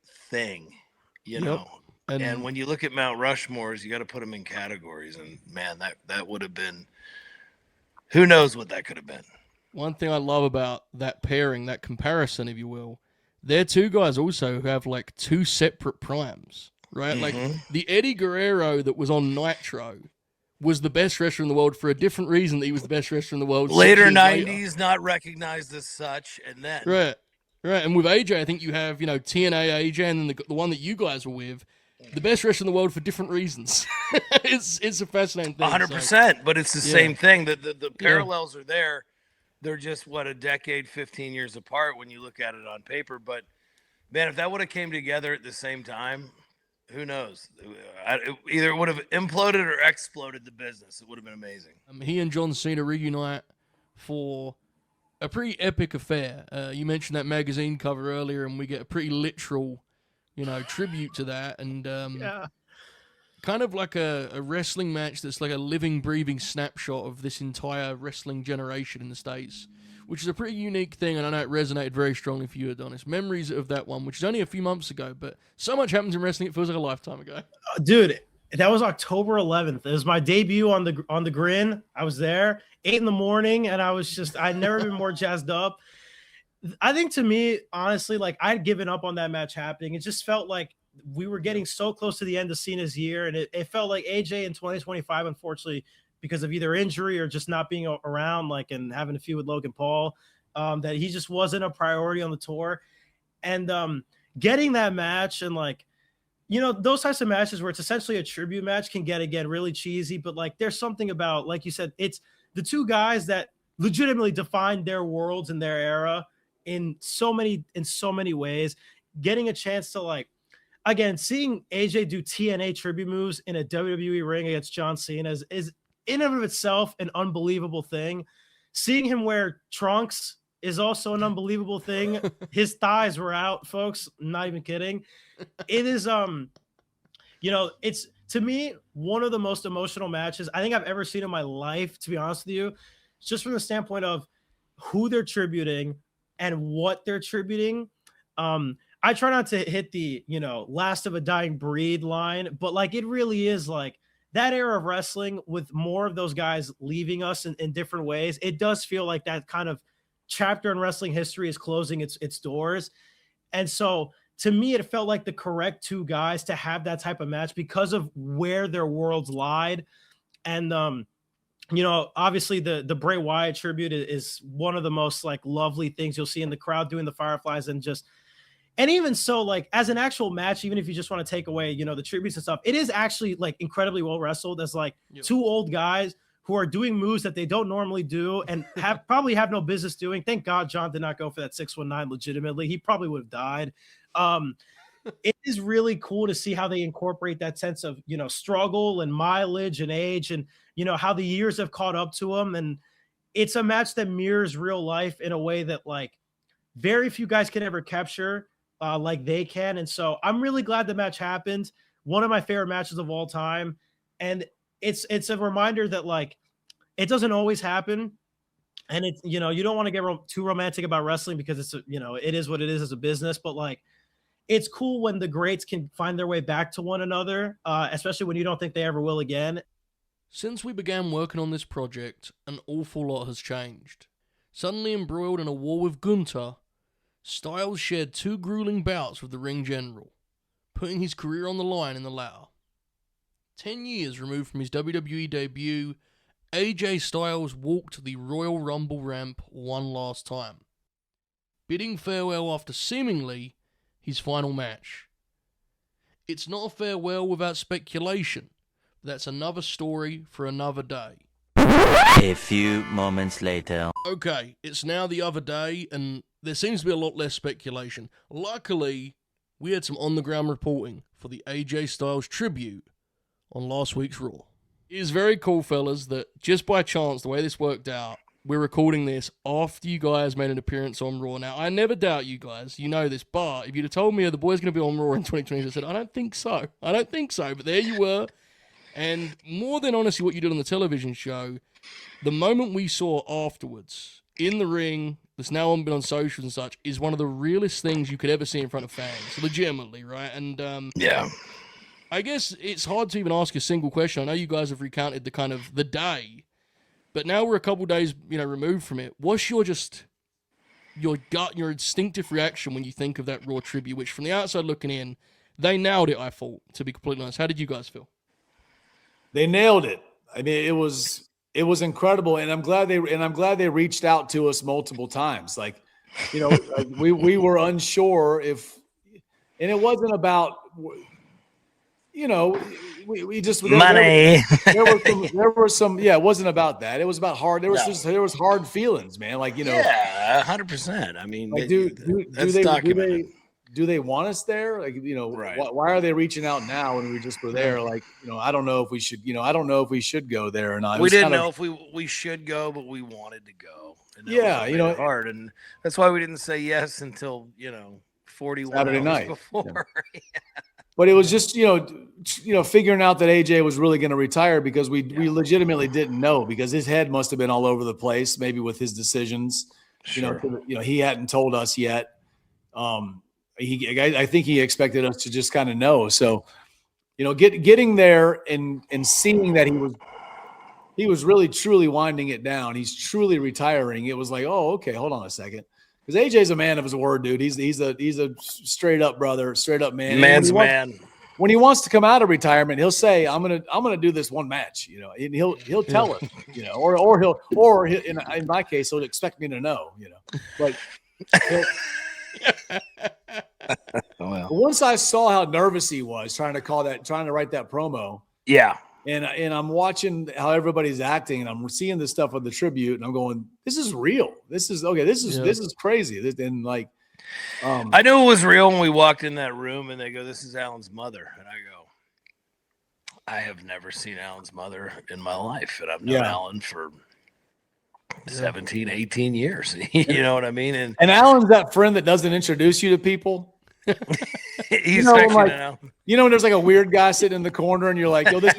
C: you know. And when you look at Mount Rushmores, you got to put them in categories, and man, that would have been, who knows what that could have been.
A: One thing I love about that pairing, that comparison, if you will, they're two guys also who have like two separate primes, right? Like the Eddie Guerrero that was on Nitro was the best wrestler in the world for a different reason that he was the best wrestler in the world.
C: Later 90s, not recognized as such, and then
A: right. And with AJ, I think you have TNA AJ, and then the one that you guys were with, the best wrestler in the world for different reasons. it's a fascinating thing.
C: 100%, but it's the same thing. The parallels are there. They're just a decade, 15 years apart when you look at it on paper. But man, if that would have came together at the same time, who knows? Either it would have imploded or exploded the business. It would have been amazing.
A: He and John Cena reunite for a pretty epic affair. You mentioned that magazine cover earlier, and we get a pretty literal, tribute to that. And kind of like a wrestling match that's like a living, breathing snapshot of this entire wrestling generation in the States, which is a pretty unique thing, and I know it resonated very strongly for you, Adonis. Memories of that one, which is only a few months ago, but so much happens in wrestling, it feels like a lifetime ago.
E: Dude, that was October 11th. It was my debut on the Grin. I was there, 8 a.m, and I'd never been more jazzed up. I think, to me, honestly, like, I'd given up on that match happening. It just felt like we were getting so close to the end of Cena's year, and it felt like AJ in 2025, unfortunately, because of either injury or just not being around, and having a feud with Logan Paul, that he just wasn't a priority on the tour. And getting that match, and those types of matches where it's essentially a tribute match can get, again, really cheesy, but there's something about, like you said, it's the two guys that legitimately defined their worlds and their era in so many ways. Getting a chance to again, seeing AJ do TNA tribute moves in a WWE ring against John Cena is in and of itself an unbelievable thing. Seeing him wear trunks is also an unbelievable thing. His thighs were out, folks. I'm not even kidding. It is, it's, to me, one of the most emotional matches I think I've ever seen in my life, to be honest with you, just from the standpoint of who they're tributing and what they're tributing. I try not to hit the, last of a dying breed line, but it really is that era of wrestling with more of those guys leaving us in different ways. It does feel like that kind of chapter in wrestling history is closing its doors. And so to me, it felt like the correct two guys to have that type of match because of where their worlds lied. And, obviously the Bray Wyatt tribute is one of the most lovely things you'll see in the crowd doing the Fireflies, and even so, as an actual match, even if you just want to take away, the tributes and stuff, it is actually incredibly well wrestled as two old guys who are doing moves that they don't normally do and probably have no business doing. Thank God John did not go for that 619 legitimately. He probably would have died. It is really cool to see how they incorporate that sense of, struggle and mileage and age and, how the years have caught up to them. And it's a match that mirrors real life in a way that very few guys can ever capture like they can. And so I'm really glad the match happened. One of my favorite matches of all time. And it's a reminder that it doesn't always happen. And it's, you don't want to get too romantic about wrestling because it's, it is what it is as a business, but it's cool when the greats can find their way back to one another, especially when you don't think they ever will again.
A: Since we began working on this project, an awful lot has changed. Suddenly embroiled in a war with Gunther, Styles shared 2 grueling bouts with the ring general, putting his career on the line in the latter. 10 years removed from his WWE debut, AJ Styles walked the Royal Rumble ramp one last time. Bidding farewell after seemingly his final match. It's not a farewell without speculation. That's another story for another day.
H: A few moments later.
A: Okay, it's now the other day, and there seems to be a lot less speculation. Luckily, we had some on-the-ground reporting for the AJ Styles tribute on last week's Raw. It is very cool, fellas, that just by chance, the way this worked out, we're recording this after you guys made an appearance on Raw. Now, I never doubt you guys, you know this, but if you'd have told me the boy's going to be on Raw in 2020, I said, I don't think so. But there you were. And more than honestly what you did on the television show, the moment we saw afterwards in the ring, that's now been on socials and such, is one of the realest things you could ever see in front of fans, legitimately, right? And
C: Yeah.
A: I guess it's hard to even ask a single question. I know you guys have recounted the kind of the day, but now we're a couple days, removed from it. What's your gut, your instinctive reaction when you think of that Raw tribute, which from the outside looking in, they nailed it, I thought, to be completely honest. How did you guys feel?
F: They nailed it. I mean, it was incredible, and I'm glad they reached out to us multiple times. Like, we were unsure if, and it wasn't about, we just
H: Money.
F: There were some. Yeah, it wasn't about that. It was about hard. There was hard feelings, man. Like,
C: Yeah, 100%. I mean,
F: like,
C: that's documented.
F: do they want us there? Like,
C: Right.
F: why are they reaching out now when we just were there? Like, I don't know if we should, I don't know if we should go there or not.
C: We didn't know if we should go, but we wanted to go. And that was hard, and that's why we didn't say yes until 41
F: Saturday
C: hours
F: night
C: before.
F: Yeah. But it was just figuring out that AJ was really going to retire, because we legitimately didn't know, because his head must have been all over the place, maybe with his decisions.
C: Sure.
F: He hadn't told us yet. I think he expected us to just kind of know. So, getting there and seeing that he was really truly winding it down. He's truly retiring. It was like, oh, okay, hold on a second. Because AJ's a man of his word, dude. He's a straight up brother, straight up man.
C: Man's man.
F: When he wants to come out of retirement, he'll say, "I'm gonna do this one match," and he'll tell us, or he'll, in my case, he'll expect me to know, But once I saw how nervous he was trying to write that promo,
C: Yeah.
F: and I'm watching how everybody's acting, and I'm seeing this stuff on the tribute, and I'm going, "This is real. This is okay. This is crazy." And like,
C: I knew it was real when we walked in that room, and they go, "This is Alan's mother," and I go, "I have never seen Alan's mother in my life, and I've known Alan for 17, 18 years." You know what I mean? And
F: Alan's that friend that doesn't introduce you to people.
C: He's now.
F: When there's like a weird guy sitting in the corner, and you're like, "Yo, this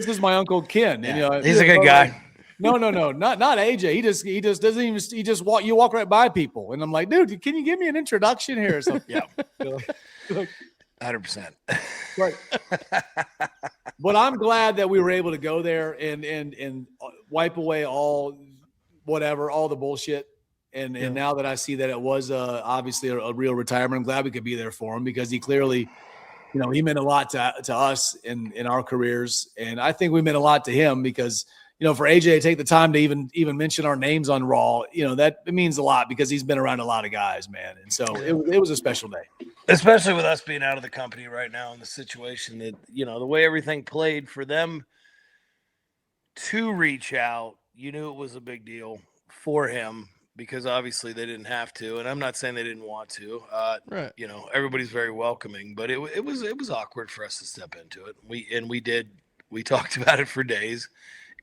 F: is my Uncle Ken."
C: Yeah.
F: And,
C: he's a good guy.
F: No, not AJ. He just doesn't even. He just walk right by people, and I'm like, "Dude, can you give me an introduction here or something?"
C: Yeah,
F: like,
C: 100%.
F: But I'm glad that we were able to go there and wipe away all the bullshit. And now that I see that it was obviously a real retirement, I'm glad we could be there for him, because he clearly, he meant a lot to us in our careers, and I think we meant a lot to him, because for AJ to take the time to even mention our names on Raw, that it means a lot, because he's been around a lot of guys, man, and so it was a special day,
C: especially with us being out of the company right now in the situation that the way everything played for them to reach out. You knew it was a big deal for him, because obviously they didn't have to, and I'm not saying they didn't want to.
A: Right.
C: Everybody's very welcoming, but it was awkward for us to step into it. We talked about it for days,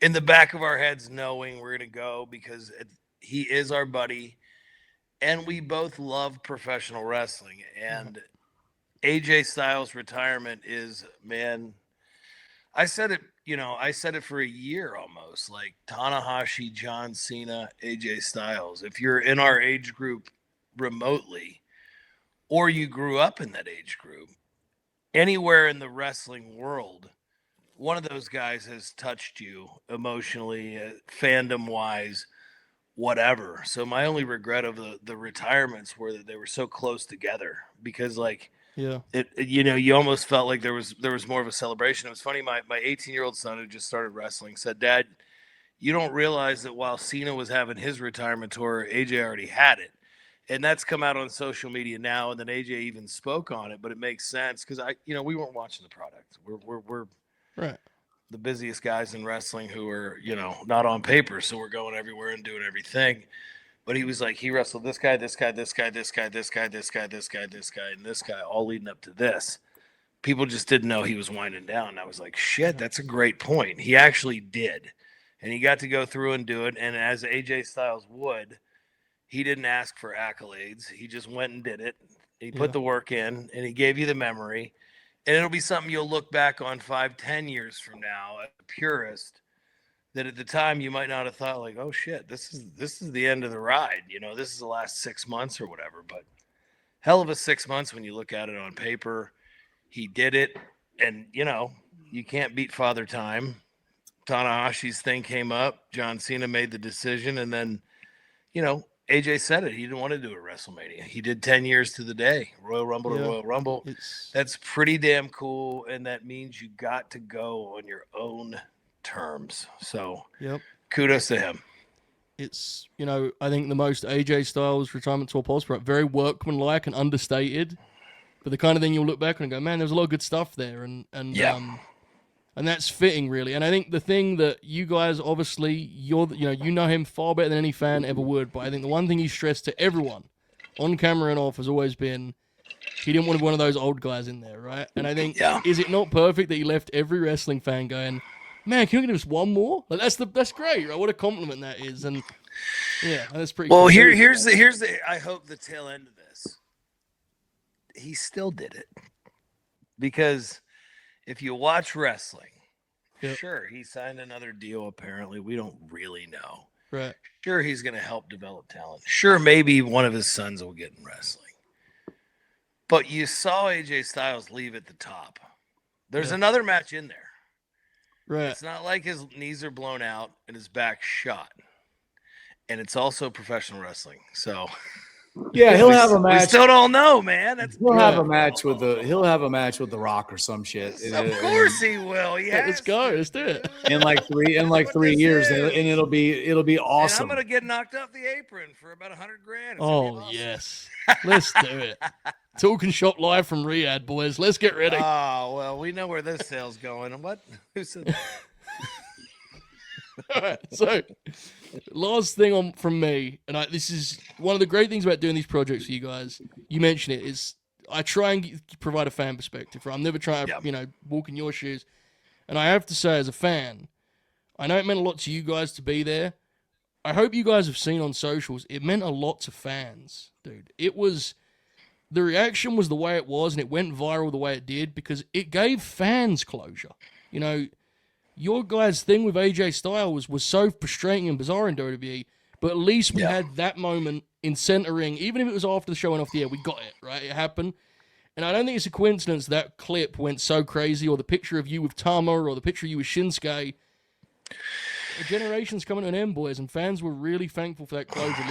C: in the back of our heads, knowing we're gonna go, because he is our buddy, and we both love professional wrestling. And AJ Styles' retirement is, man, I said it for a year almost, like Tanahashi, John Cena, AJ Styles. If you're in our age group remotely, or you grew up in that age group, anywhere in the wrestling world, one of those guys has touched you emotionally, fandom-wise, whatever. So my only regret of the retirements were that they were so close together, because you almost felt like there was more of a celebration. It was funny. My 18-year-old son, who just started wrestling, said, "Dad, you don't realize that while Cena was having his retirement tour, AJ already had it." And that's come out on social media now, and then AJ even spoke on it, but it makes sense because we weren't watching the product. We're
A: Right.
C: the busiest guys in wrestling who are, not on paper, so we're going everywhere and doing everything. But he was like, he wrestled this guy, this guy, this guy, this guy, this guy, this guy, this guy, this guy, and this guy, all leading up to this. People just didn't know he was winding down. I was like, shit, that's a great point. He actually did, and he got to go through and do it. And as AJ Styles would. He didn't ask for accolades. He just went and did it. He put the work in, and he gave you the memory. And it'll be something you'll look back on 5-10 years from now as a purist that at the time you might not have thought like, oh shit, this is the end of the ride. This is the last 6 months or whatever. But hell of a 6 months when you look at it on paper. He did it, and you can't beat Father Time. Tanahashi's thing came up. John Cena made the decision, and then AJ said it. He didn't want to do a WrestleMania. He did 10 years to the day, Royal Rumble to Royal Rumble. That's pretty damn cool, and that means you got to go on your own terms. So kudos to him.
A: It's, I think the most AJ Styles retirement tour possible, very workmanlike and understated, but the kind of thing you'll look back and go, man, there's a lot of good stuff there, and that's fitting, really. And I think the thing that you guys, obviously, you know him far better than any fan ever would. But I think the one thing he stressed to everyone, on camera and off, has always been he didn't want to be one of those old guys in there, right? And I think, is it not perfect that he left every wrestling fan going, man, can you give us one more? Like that's great, right? What a compliment that is. And that's pretty.
C: Well,
A: cool.
C: here's the. I hope the tail end of this. He still did it because. If you watch wrestling, sure, he signed another deal, apparently. We don't really know.
A: Right.
C: Sure, he's going to help develop talent. Sure, maybe one of his sons will get in wrestling. But you saw AJ Styles leave at the top. There's another match in there.
A: Right.
C: It's not like his knees are blown out and his back shot. And it's also professional wrestling. So...
F: Yeah, he'll have a match.
C: We still don't know, man.
F: He'll have a match with the Rock or some shit.
C: Of course he will. Yeah,
A: let's go. Let's do it.
F: In like 3 years, and it'll be awesome.
C: And I'm gonna get knocked off the apron for about $100,000.
A: Oh awesome. Yes, let's do it. Talking shop live from Riyadh, boys. Let's get ready.
C: Oh well, we know where this sale's going. And what? Who said that?
A: All right, so last thing from me, and this is one of the great things about doing these projects for you guys. You mentioned it is I try and provide a fan perspective. Right? I'm never trying to walk in your shoes, and I have to say, as a fan, I know it meant a lot to you guys to be there. I hope you guys have seen on socials. It meant a lot to fans, dude. The reaction was the way it was, and it went viral the way it did because it gave fans closure. Your guys' thing with AJ Styles was so frustrating and bizarre in WWE, but at least we had that moment in center ring. Even if it was after the show and off the air, we got it, right? It happened. And I don't think it's a coincidence that clip went so crazy, or the picture of you with Tama, or the picture of you with Shinsuke. The generation's coming to an end, boys, and fans were really thankful for that closure,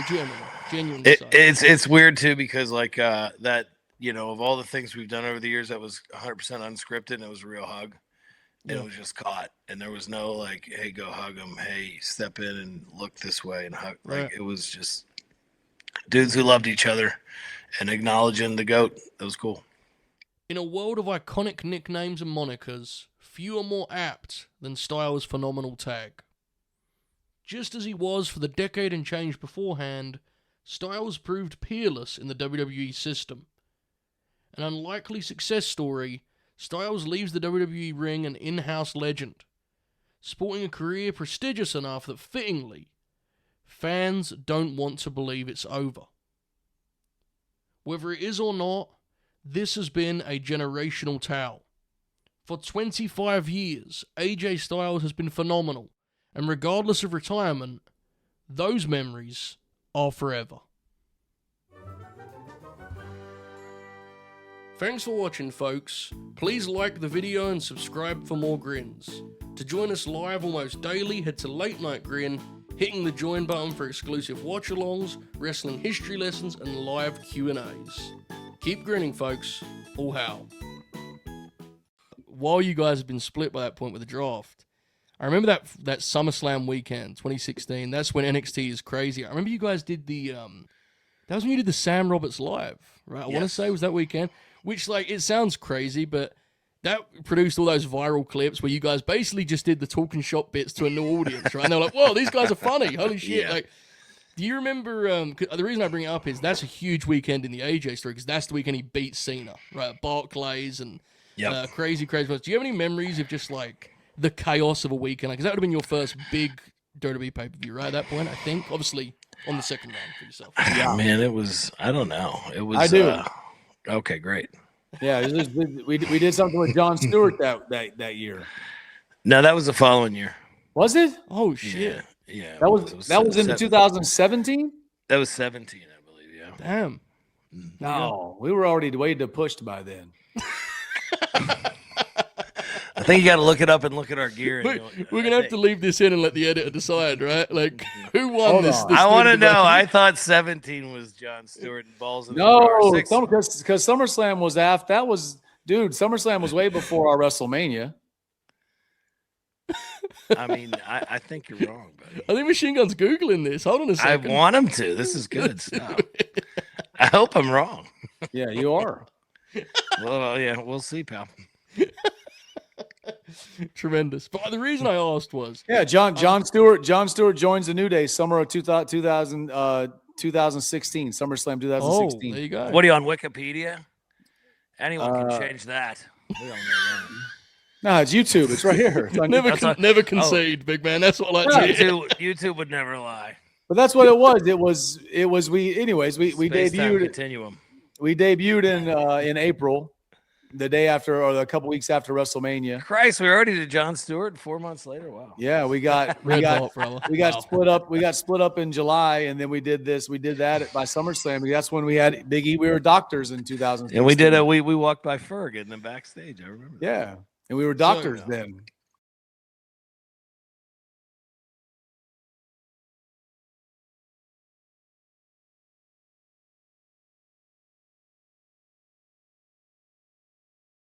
A: genuinely.
C: It's weird, too, because, like, that, of all the things we've done over the years, that was 100% unscripted, and it was a real hug. And it was just caught, and there was no like, "Hey, go hug him." Hey, step in and look this way and hug. Like it was just dudes who loved each other and acknowledging the GOAT. That was cool.
A: In a world of iconic nicknames and monikers, few are more apt than Styles' phenomenal tag. Just as he was for the decade and change beforehand, Styles proved peerless in the WWE system. An unlikely success story. Styles leaves the WWE ring an in-house legend, sporting a career prestigious enough that, fittingly, fans don't want to believe it's over. Whether it is or not, this has been a generational tale. For 25 years, AJ Styles has been phenomenal, and regardless of retirement, those memories are forever. Thanks for watching, folks. Please like the video and subscribe for more grins. To join us live almost daily, head to Late Night Grin, hitting the join button for exclusive watch-alongs, wrestling history lessons, and live Q&As. Keep grinning, folks. All how. While you guys have been split by that point with the draft, I remember that SummerSlam weekend, 2016. That's when NXT is crazy. I remember you guys did that That was when you did the Sam Roberts live, right? I want to
C: Yes.
A: say was that weekend, which like it sounds crazy, but that produced all those viral clips where you guys basically just did the talking shop bits to a new audience, right? And they're like, "Whoa, these guys are funny! Holy shit!"
C: Yeah.
A: Like, do you remember? The reason I bring it up is that's a huge weekend in the AJ story because that's the weekend he beat Cena, right? Barclays and crazy. Do you have any memories of just like the chaos of a weekend? Because that would have been your first big WWE pay-per-view, right? At that point, I think, obviously on the second round for yourself.
C: Yeah, man, it was. I don't know. It was.
F: I do.
C: Okay, great.
F: Yeah, we did something with Jon Stewart that year.
C: No, that was the following year.
F: Was it?
A: Oh shit!
C: Yeah.
F: That was in 2017.
C: That was 17, I believe. Yeah.
A: Damn.
F: No, we were already way to pushed by then.
C: I think you got to look it up and look at our gear. And
A: We're gonna have to leave this in and let the editor decide, right? Like, who won
F: Hold
A: this?
F: on.
A: this
C: I want to
A: thing
C: know.
A: about-
C: I thought 17 was Jon Stewart and balls in the
F: No,
C: car.
F: because SummerSlam was after. That was, dude. SummerSlam was way before our WrestleMania.
C: I mean, I think you're wrong, buddy.
A: I think Machine Gun's googling this. Hold on a
C: I
A: second.
C: want him to. This is good stuff. I hope I'm wrong.
F: Yeah, you are.
C: Well, yeah, we'll see, pal.
A: Tremendous. But the reason I asked was,
F: Yeah, Jon Stewart joins the New Day summer of 2016, SummerSlam 2016.
A: oh, there you go.
C: What are you on Wikipedia? Anyone can change that. We don't know that.
F: No, it's YouTube. It's right here. It's on
A: Never,
F: YouTube.
A: never concede, big man. That's what I like to hear.
C: YouTube would never lie.
F: But that's what it was. It was we
C: Space-time
F: debuted
C: continuum.
F: in April, the day after or a couple weeks after WrestleMania.
C: Christ, we already did Jon Stewart 4 months later. Wow.
F: Yeah, we got
A: Red hot, brother. Wow.
F: split up. We got split up in July, and then we did this. We did that by SummerSlam. That's when we had Big E. We were doctors in 2000.
C: And we did we walked by Ferg in the backstage. I remember.
F: Yeah, and we were doctors
A: So,
F: then.